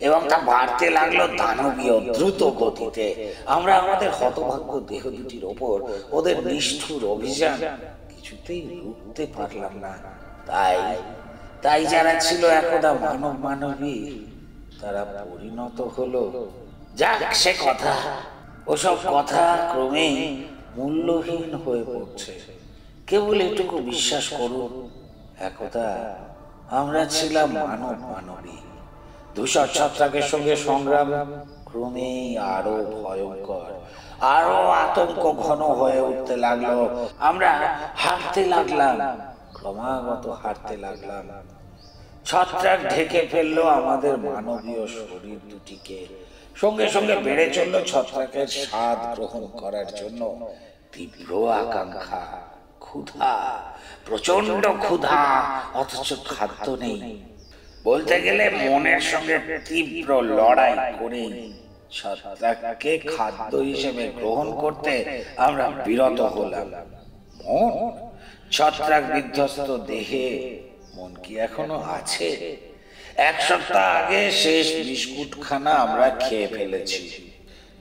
এবং তা বাড়তে লাগলো দানবীয় দ্রুত গতিতে। আমরা আমাদের হতভাগ্য দেহ দুটির ওপর ওদের নিষ্ঠুর অভিযান কিছুতেই রুখতে পারলাম না। তাই যারা ছিল একদা মানব মানবী, তারা পরিণত হলো। যাক সে কথা, ওসব কথা ক্রমেই মূল্যহীন হয়ে পড়ছে। কেবল এটুকু বিশ্বাস করুন, একদা আমরা ছিলাম মানব মানবী। ধূসর ছত্রাকের সঙ্গে সংগ্রাম ক্রমেই আরো ভয়ঙ্কর, আরো আতঙ্ক ঘন হয়ে উঠতে লাগলো। আমরা হাঁটতে লাগলাম, ক্রমাগত হাঁটতে লাগলাম। ছত্রাক ঢেকে ফেললো আমাদের মানবীয় শরীর দুটিকে। সঙ্গে সঙ্গে বেড়ে চলল ছত্রাকের স্বাদ গ্রহণ করার জন্য তীব্র আকাঙ্ক্ষা, ক্ষুধা, প্রচন্ড ক্ষুধা, অথচ খাদ্য নেই। বলতে গেলে মনের সঙ্গে তীব্র লড়াই করে ছত্রাককে খাদ্য হিসেবে গ্রহণ করতে আমরা বিরত হলাম। মন, ছত্রাক বিধ্বস্ত দেহে মন কি এখনো আছে? এক সপ্তাহ আগে শেষ বিস্কুটখানা আমরা খেয়ে ফেলেছি।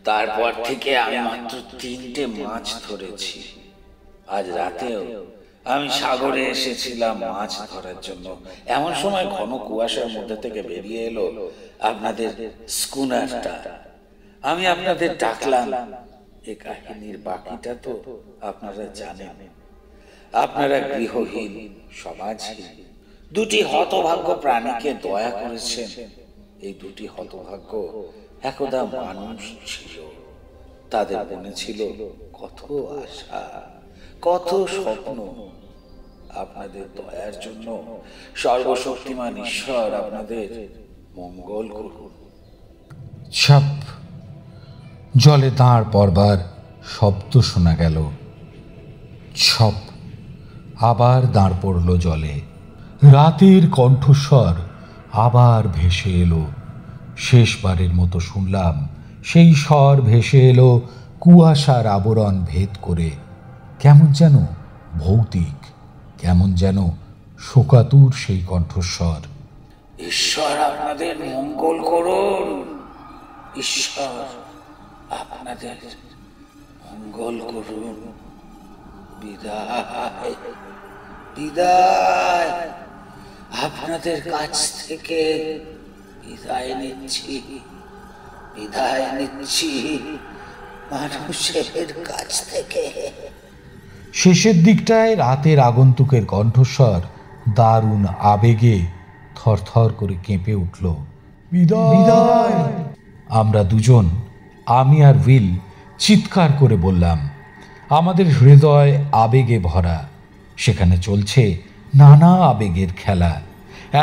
তারপর থেকে আমি মাত্র 3টে মাছ ধরেছি। আজ রাতেও আমি সাগরে এসেছিলাম মাছ ধরার জন্য। এমন সময় ঘন কুয়াশার মধ্যে থেকে বেরিয়ে এলো আপনাদের স্কুনারটা। আমি আপনাদের ডাকলাম। এ কাহিনীর বাকিটা তো আপনারা জানেন। আপনারা গৃহহীন, সমাজহীন দুটি হতভাগ্য প্রাণীকে দয়া করেছেন। এই দুটি হতভাগ্য একদা মানুষ ছিল। তাদের মনে ছিল কত আশা, কত স্বপ্ন। আপনাদের দয়ার জন্য সর্বশক্তিমান ঈশ্বর আপনাদের মঙ্গল করুন। ছাপ জলে দাঁড় পড়বার শব্দ শোনা গেল। ছপ আবার দাঁড় পড়ল জলে। রাতের কণ্ঠস্বর আবার ভেসে এলো। শেষবারের মতো শুনলাম সেই স্বর ভেসে এলো কুয়াশার আবরণ ভেদ করে। কেমন যেন ভৌতিক, কেমন যেন শোকাতুর সেই কণ্ঠস্বর। ঈশ্বর আপনাদের মঙ্গল করুন, ঈশ্বর আপনাদের মঙ্গল করুন। বিদায়, বিদায়। আপনাদের কাছ থেকে বিদায় নিচ্ছি, বিদায় নিচ্ছি মানুষের কাছ থেকে। শেষের দিকটায় রাতের আগন্তুকের কণ্ঠস্বর দারুণ আবেগে থরথর করে কেঁপে উঠল। বিদায়! আমরা দুজন, আমি আর উইল চিৎকার করে বললাম। আমাদের হৃদয় আবেগে ভরা। সেখানে চলছে নানা আবেগের খেলা।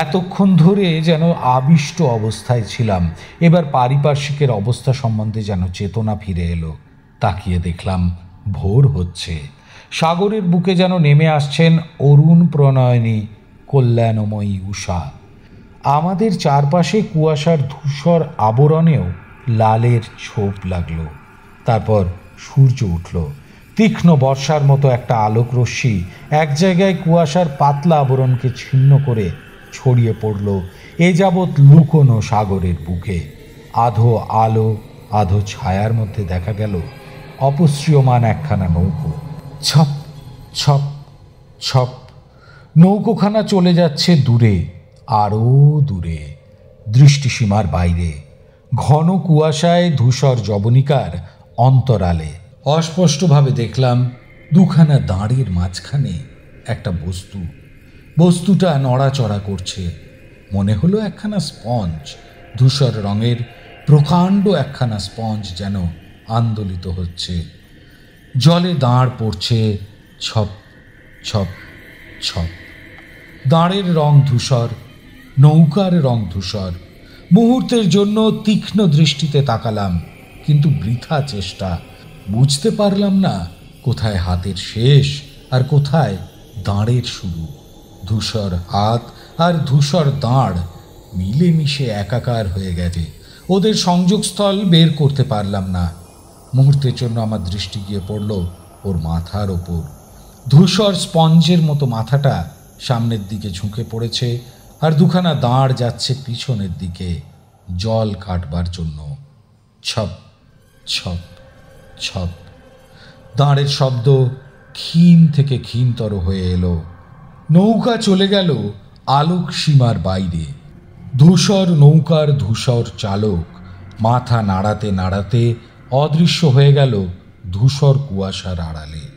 এতক্ষণ ধরে যেন আবিষ্ট অবস্থায় ছিলাম। এবার পারিপার্শ্বিকের অবস্থা সম্বন্ধে যেন চেতনা ফিরে এলো। তাকিয়ে দেখলাম ভোর হচ্ছে। সাগরের বুকে যেন নেমে আসছেন অরুণ প্রণয়িনী কল্যাণময়ী উষা। আমাদের চারপাশে কুয়াশার ধূসর আবরণেও লালের ছোপ লাগলো। তারপর সূর্য উঠল। তীক্ষ্ণ বর্ষার মতো একটা আলোক রশ্মি এক জায়গায় কুয়াশার পাতলা আবরণকে ছিন্ন করে ছড়িয়ে পড়ল এ যাবৎ লুকোনো সাগরের বুকে। আধো আলো আধো ছায়ার মধ্যে দেখা গেল অপসৃয়মান একখানা নৌকো। ছপ ছপ ছপ নৌকোখানা চলে যাচ্ছে দূরে, আরও দূরে, দৃষ্টিসীমার বাইরে, ঘন কুয়াশায় ধূসর জবনিকার অন্তরালে। অস্পষ্টভাবে দেখলাম দুখানা দাঁড়ের মাঝখানে একটা বস্তুটা নড়াচড়া করছে। মনে হলো একখানা স্পঞ্জ, ধূসর রঙের প্রকাণ্ড একখানা স্পঞ্জ যেন আন্দোলিত হচ্ছে। জলে দাঁড় পড়ছে ছপ ছপ ছপ। দাঁড়ের রং ধূসর, নৌকার রং ধূসর। মুহূর্তের জন্য তীক্ষ্ণ দৃষ্টিতে তাকালাম, কিন্তু বৃথা চেষ্টা। বুঝতে পারলাম না কোথায় হাতের শেষ আর কোথায় দাঁড়ের শুরু। ধূসর হাত আর ধূসর দাঁড় মিলেমিশে একাকার হয়ে গেছে। ওদের সংযোগস্থল বের করতে পারলাম না। মুহূর্তের জন্য আমার দৃষ্টি গিয়ে পড়ল ওর মাথার ওপর। ধূসর স্পঞ্জের মতো মাথাটা সামনের দিকে ঝুঁকে পড়েছে, আর দুখানা দাঁড় যাচ্ছে পিছনের দিকে জল কাটবার জন্য। ছপ ছপ ছপ। দাঁড়ের শব্দ ক্ষীণ থেকে ক্ষীণতর হয়ে এলো। নৌকা চলে গেল আলোক সীমার বাইরে। ধূসর নৌকার ধূসর চালক মাথা নাড়াতে নাড়াতে অদৃশ্য হয়ে গেল ধূসর কুয়াশার আড়ালে।